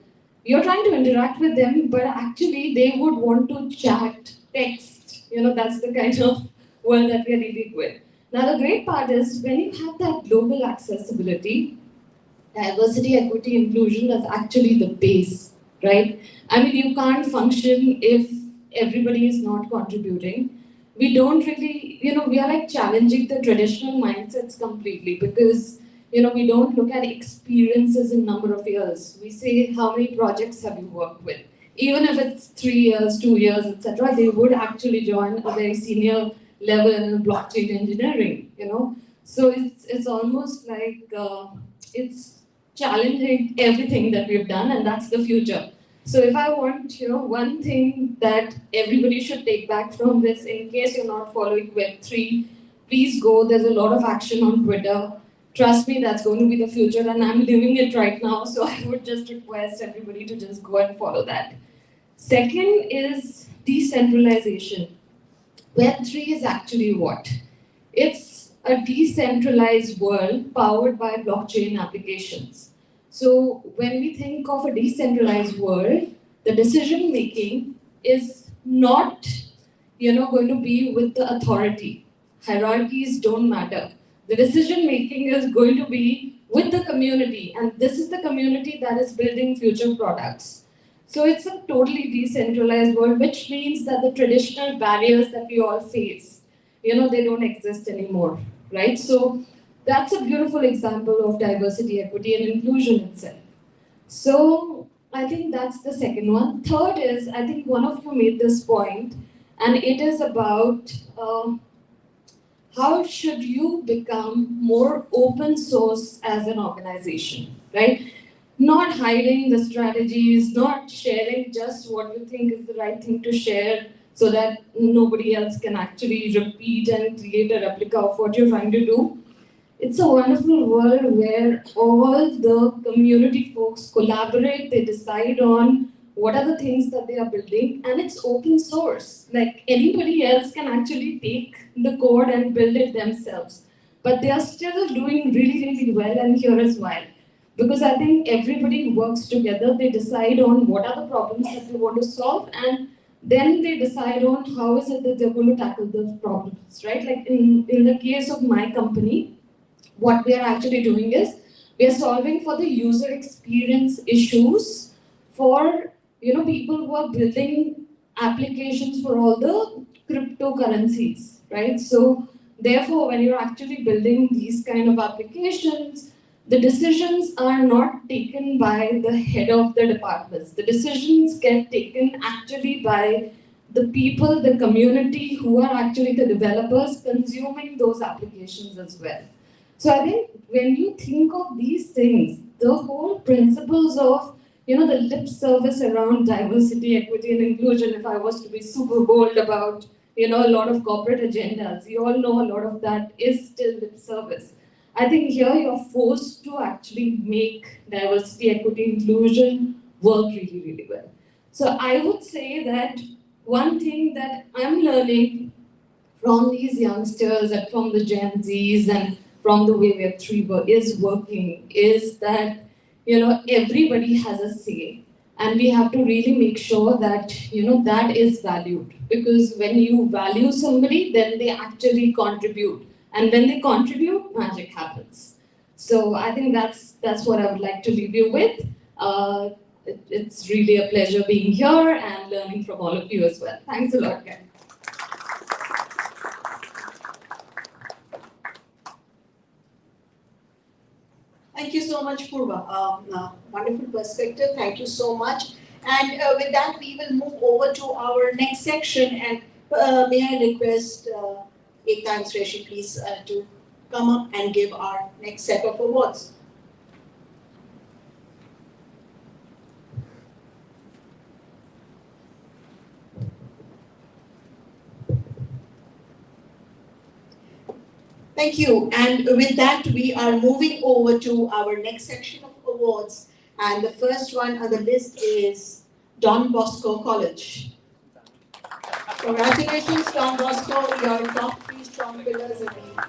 S5: you're trying to interact with them, but actually they would want to chat, text. That's the kind of world that we're dealing with. Now, the great part is when you have that global accessibility, diversity, equity, inclusion is actually the base, right? I mean, you can't function if everybody is not contributing. We don't really, we are like challenging the traditional mindsets completely because, we don't look at experiences in number of years. We say, how many projects have you worked with? Even if it's 3 years, 2 years, etc., they would actually join a very senior level in blockchain engineering, So it's almost like it's challenging everything that we've done, and that's the future. So if I want, one thing that everybody should take back from this, in case you're not following Web3, please go. There's a lot of action on Twitter. Trust me, that's going to be the future, and I'm living it right now. So I would just request everybody to just go and follow that. Second is decentralization. Web3 is actually what? It's a decentralized world powered by blockchain applications. So when we think of a decentralized world, the decision making is not, going to be with the authority. Hierarchies don't matter. The decision making is going to be with the community, and this is the community that is building future products. So it's a totally decentralized world, which means that the traditional barriers that we all face, they don't exist anymore, right? So that's a beautiful example of diversity, equity, and inclusion itself. So I think that's the second one. Third is, I think one of you made this point, and it is about how should you become more open source as an organization, right? Not hiding the strategies, not sharing just what you think is the right thing to share so that nobody else can actually repeat and create a replica of what you're trying to do. It's a wonderful world where all the community folks collaborate, they decide on what are the things that they are building, and it's open source. Like anybody else can actually take the code and build it themselves. But they are still doing really, really well, and here is why. Because I think everybody works together, they decide on what are the problems that they want to solve, and then they decide on how is it that they're going to tackle those problems, right? Like in the case of my company, what we are actually doing is we are solving for the user experience issues for people who are building applications for all the cryptocurrencies, right? So therefore, when you're actually building these kind of applications, the decisions are not taken by the head of the departments. The decisions get taken actually by the people, the community who are actually the developers consuming those applications as well. So I think when you think of these things, the whole principles of the lip service around diversity, equity, and inclusion, if I was to be super bold about a lot of corporate agendas, you all know a lot of that is still lip service. I think here you're forced to actually make diversity, equity, inclusion work really, really well. So I would say that one thing that I'm learning from these youngsters and from the Gen Zs and from the way Web3 is working is that everybody has a say, and we have to really make sure that that is valued, because when you value somebody, then they actually contribute, and when they contribute, magic happens. So I think that's what I would like to leave you with. It's really a pleasure being here and learning from all of you as well. Thanks a lot, guys.
S3: Thank you so much, Purva. Wonderful perspective. Thank you so much. And with that, we will move over to our next section. And may I request Ekta and Sreshi, please, to come up and give our next set of awards. Thank you. And with that, we are moving over to our next section of awards. And the first one on the list is Don Bosco College. Congratulations, Don Bosco. Your top 3 strong pillars are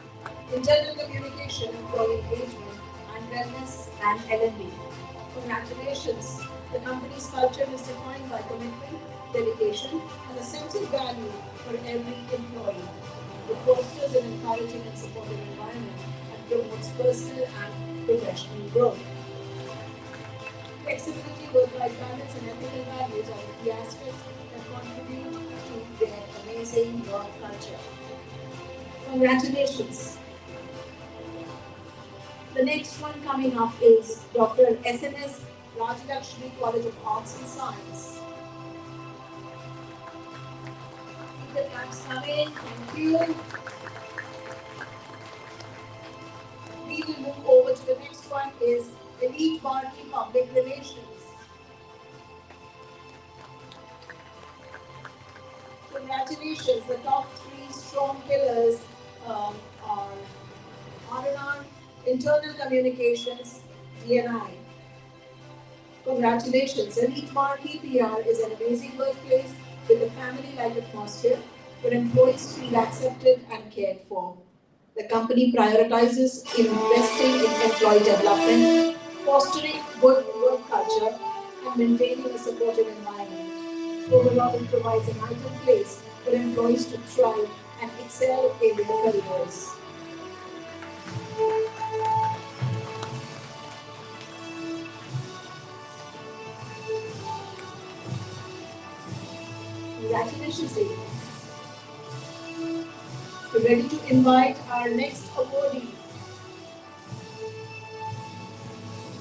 S3: internal communication, employee engagement, and wellness and L&D. Congratulations. The company's culture is defined by commitment, dedication, and a sense of value for every employee. It fosters an encouraging and supportive environment and promotes personal and professional growth. Flexibility, work-life balance, and ethical values are the key aspects that contribute to their amazing work culture. Congratulations. The next one coming up is Dr. SNS Rajlakshmi College of Arts and Science. Keep the claps coming. Thank you. We will move over to the next one is Elite Marquee Public Relations. Congratulations, the top 3 strong pillars are R&R, internal communications, D&I. Congratulations, Elite Marquee PR is an amazing workplace with a family-like atmosphere where employees feel accepted and cared for. The company prioritizes investing in employee development, fostering good work culture, and maintaining a supportive environment. Overall, it provides an ideal place for employees to thrive and excel in their careers. Congratulations, ladies. We're ready to invite our next awardee.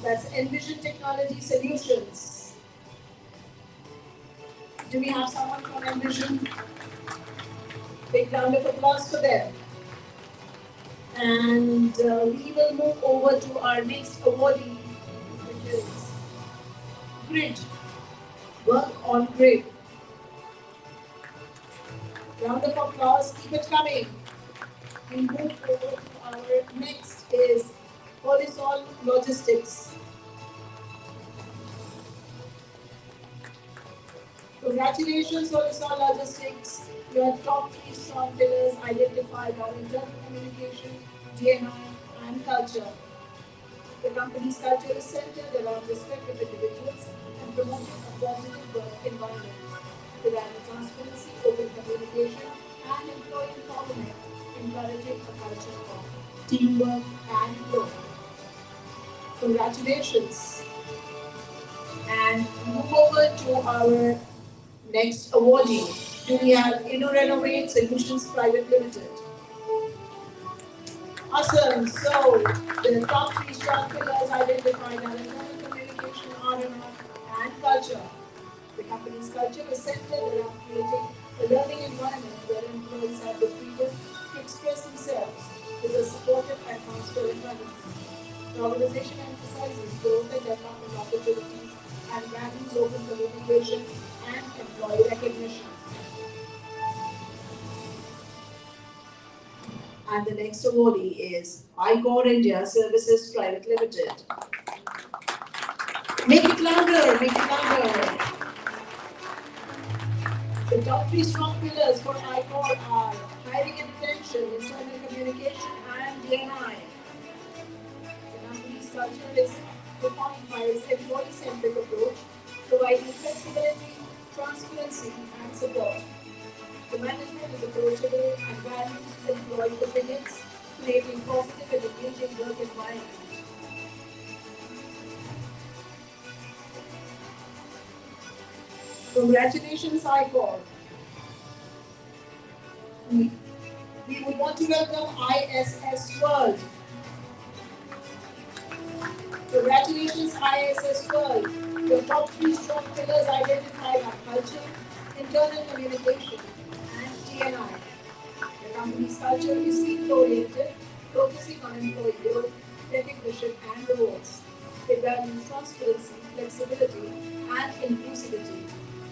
S3: That's Envision Technology Solutions. Do we have someone from Envision? Big round of applause for them. And we will move over to our next awardee, which is Grid. Work on Grid. Round of applause, keep it coming. We move over to our next is Polisol Logistics. Congratulations, Polisol Logistics. Your top 3 strong pillars identified are internal communication, D&I, and culture. The company's culture is centered around respect of individuals and promoting a positive work environment. The value transparency, open communication, and employee empowerment, encouraging a culture of teamwork and growth. Congratulations. And move over to our next awardee. Do we have InnoRenovate Solutions Private Limited? Awesome. So the top 3 strong pillars identified are internal communication, R&R, and culture. The company's culture is centered around creating a learning environment where employees have the freedom to express themselves with a supportive and transparent The organization emphasizes growth and development opportunities and values open communication and employee recognition. And the next awardee is iCore India Services Private Limited. Make it louder, make it louder. The top three strong pillars for iCore are hiring and retention, internal communication, and D&I. The company's culture is defined by its employee-centric approach, providing flexibility, transparency, and support. The management is approachable and values employee opinions, creating positive and engaging work environment. Congratulations, iCore. We would want to welcome ISS World. Congratulations, ISS World. Your top three strong pillars identified are culture, internal communication, and D&I. The company's culture is people-oriented, focusing on employee growth, recognition, and rewards. It values transparency, flexibility, and inclusivity,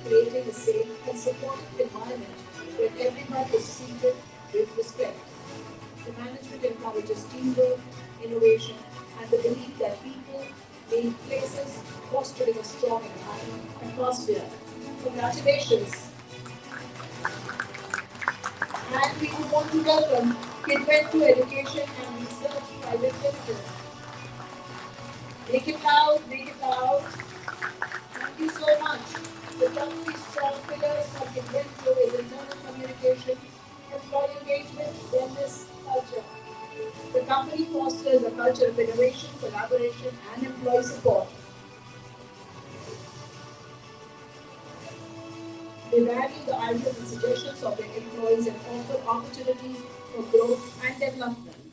S3: creating a safe and supportive environment where everyone is treated with respect. The management encourages teamwork, innovation, and the belief that people make places, fostering a strong atmosphere. Congratulations. And we would want to welcome Kidwent to Education and Research Private Limited. Make it loud, make it loud. Thank you so much. The top three strong pillars for Kidwent is internal communication, employee engagement, wellness, culture. The company fosters a culture of innovation, collaboration, and employee support. They value the ideas and suggestions of their employees and offer opportunities for growth and development.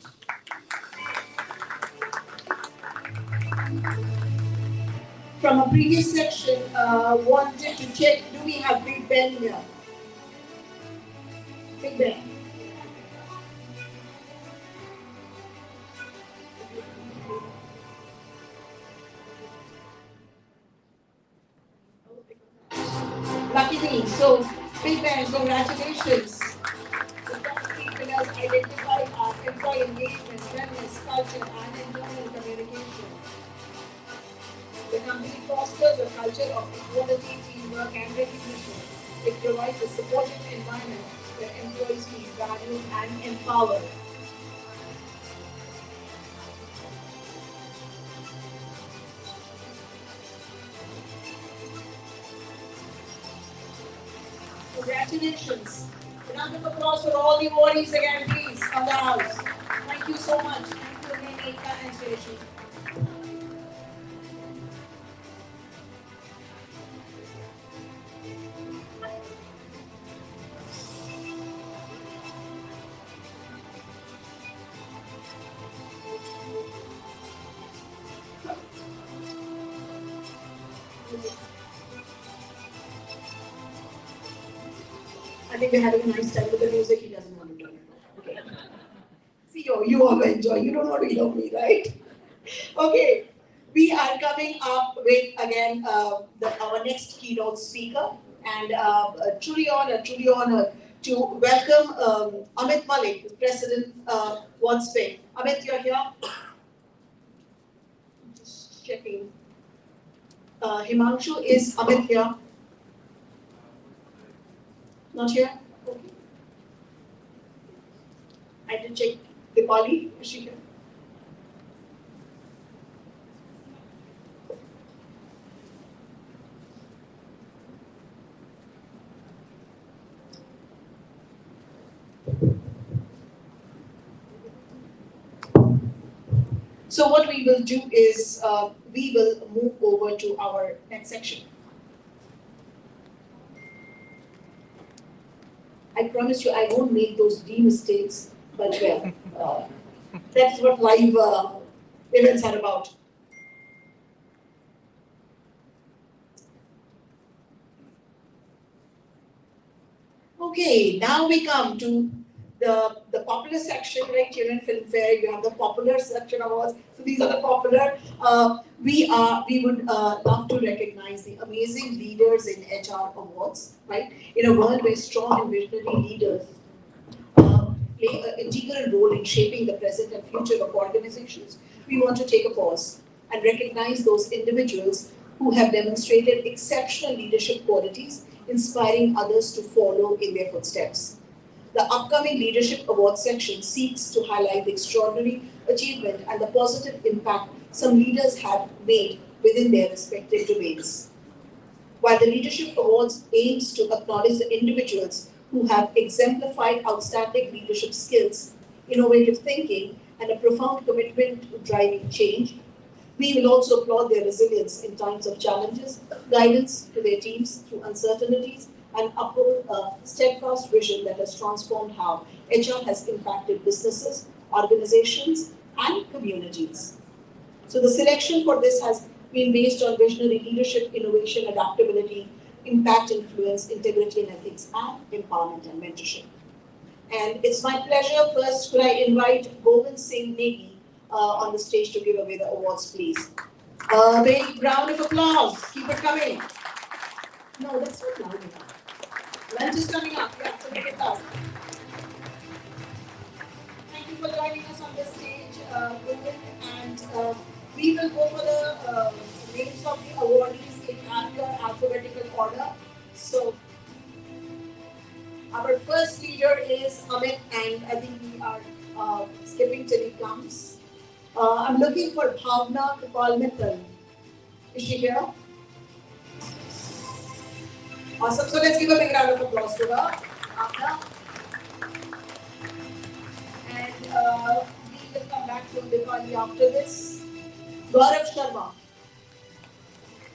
S3: From a previous section, wanted to check, do we have Big Ben here? Big Ben. Lucky me. So, Big Ben, congratulations. The top three pillars identified are employee engagement, wellness, culture, and internal communication. The company fosters a culture of equality, teamwork, and recognition. It provides a supportive environment where employees feel valued and empowered. Congratulations. A round of applause for all the awardees again, please, on the house. Thank you so much. Thank you again, Ekta and Sreshi. I think we're having a nice time with the music. He doesn't want to do it. Okay. See, you all enjoy. You don't want to hear me, right? Okay. We are coming up with again our next keynote speaker, and truly honored to welcome Amit Malik, President OneSpain. Amit, you're here. Just checking. Himanshu, is Amit here? Not here? Okay. I did check Dipali. Is she here? So what we will do is we will move over to our next section. I promise you I won't make those D mistakes, but well, that's what live events are about. Okay, now we come to the popular section, right? Children Film Fair, you have the popular section awards. So these are the popular. We would love to recognize the amazing leaders in HR awards, right? In a world where strong and visionary leaders play an integral role in shaping the present and future of organizations, we want to take a pause and recognize those individuals who have demonstrated exceptional leadership qualities, inspiring others to follow in their footsteps. The upcoming Leadership Awards section seeks to highlight the extraordinary achievement and the positive impact some leaders have made within their respective domains. While the Leadership Awards aims to acknowledge the individuals who have exemplified outstanding leadership skills, innovative thinking, and a profound commitment to driving change, we will also applaud their resilience in times of challenges, guidance to their teams through uncertainties, and uphold a steadfast vision that has transformed how HR has impacted businesses, organizations, and communities. So the selection for this has been based on visionary leadership, innovation, adaptability, impact, influence, integrity and ethics, and empowerment and mentorship. And it's my pleasure. First, could I invite Govind Singh Negi on the stage to give away the awards, please. A big round of applause. Keep it coming. No, that's not loud enough. Lunch is coming up. Yeah, so make it loud. Thank you for joining us on this stage, Govind. And we will go for the names of the awardees in your alphabetical order. So, our first leader is Amit, and I think we are skipping till he comes. I'm looking for Bhavna Kapal. Is she here? Awesome. So let's give a big round of applause to her. Bhavna. And we will come back to Diwali after this. Gaurav Sharma.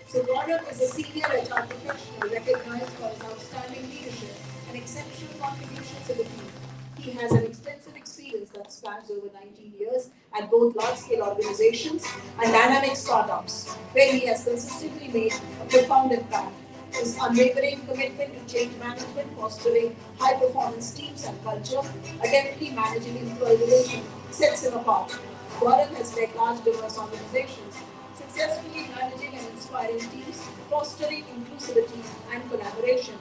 S3: So Gaurav is a senior HR professional recognized for his outstanding leadership and exceptional contributions to the team. He has an extensive experience that spans over 19 years at both large-scale organizations and dynamic startups, where he has consistently made a profound impact. His unwavering commitment to change management, fostering high-performance teams and culture, adeptly managing employee relations, sets him apart. Gaurav has led large diverse organizations, successfully managing and inspiring teams, fostering inclusivity and collaboration,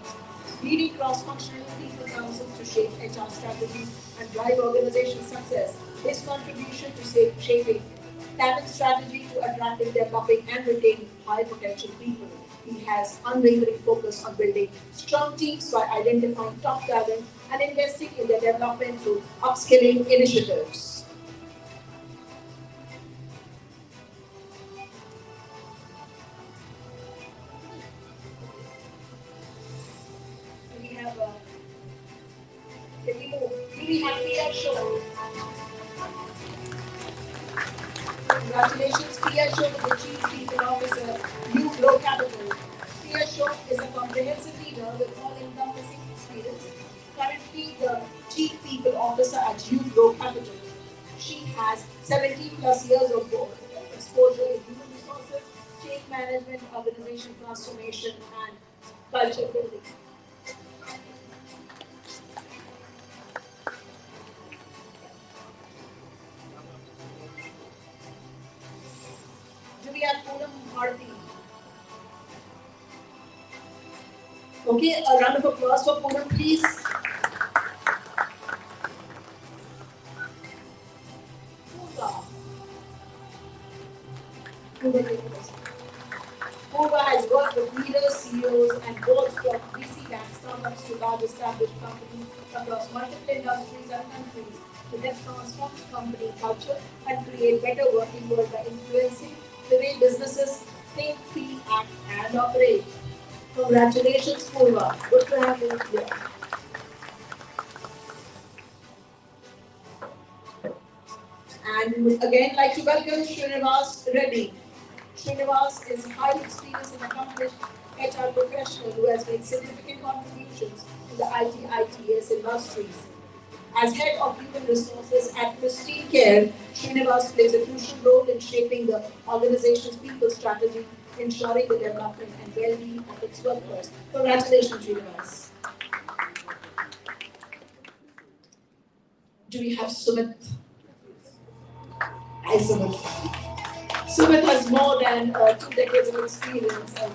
S3: leading cross-functional people councils to shape HR strategies and drive organization success. His contribution to shaping talent strategy to attracting, developing, and retaining high potential people. He has unwavering focus on building strong teams by identifying top talent and investing in their development through upskilling initiatives. We have Pia Show. Congratulations, Pia Show, the Chief People Officer, You Grow Capital. Pia Show is a comprehensive leader with all-encompassing experience. Currently, the Chief People Officer at You Grow Capital. She has 17 plus years of exposure in human resources, change management, organization transformation, and culture building. Do we have Poonam Bharti? Okay, a round of applause for Poonam, please. Purva has worked with leaders, CEOs, and boards from VC-backed startups to large established companies across multiple industries and countries to help transform company culture and create better working world by influencing the way businesses think, feel, act, and operate. Congratulations, Purva. Good to have you here. And we would again like to welcome Srinivas Reddy. Srinivas is a highly experienced and accomplished HR professional who has made significant contributions to the IT/ITES industries. As head of human resources at Pristine Care, Srinivas plays a crucial role in shaping the organization's people strategy, ensuring the development and well-being of its workers. Congratulations, Srinivas. Do we have Sumit? Hi, Sumit. Sumit has more than 2 decades of experience and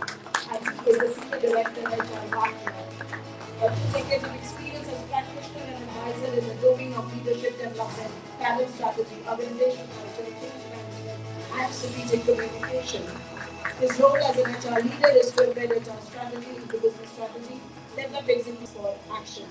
S3: he is the Senior Director at Gurgaon. 2 decades of experience as practitioner and advisor in the domain of leadership development, talent strategy, organization culture, change management, and strategic communication. His role as an HR leader is to embed HR strategy into business strategy, develop executives for action.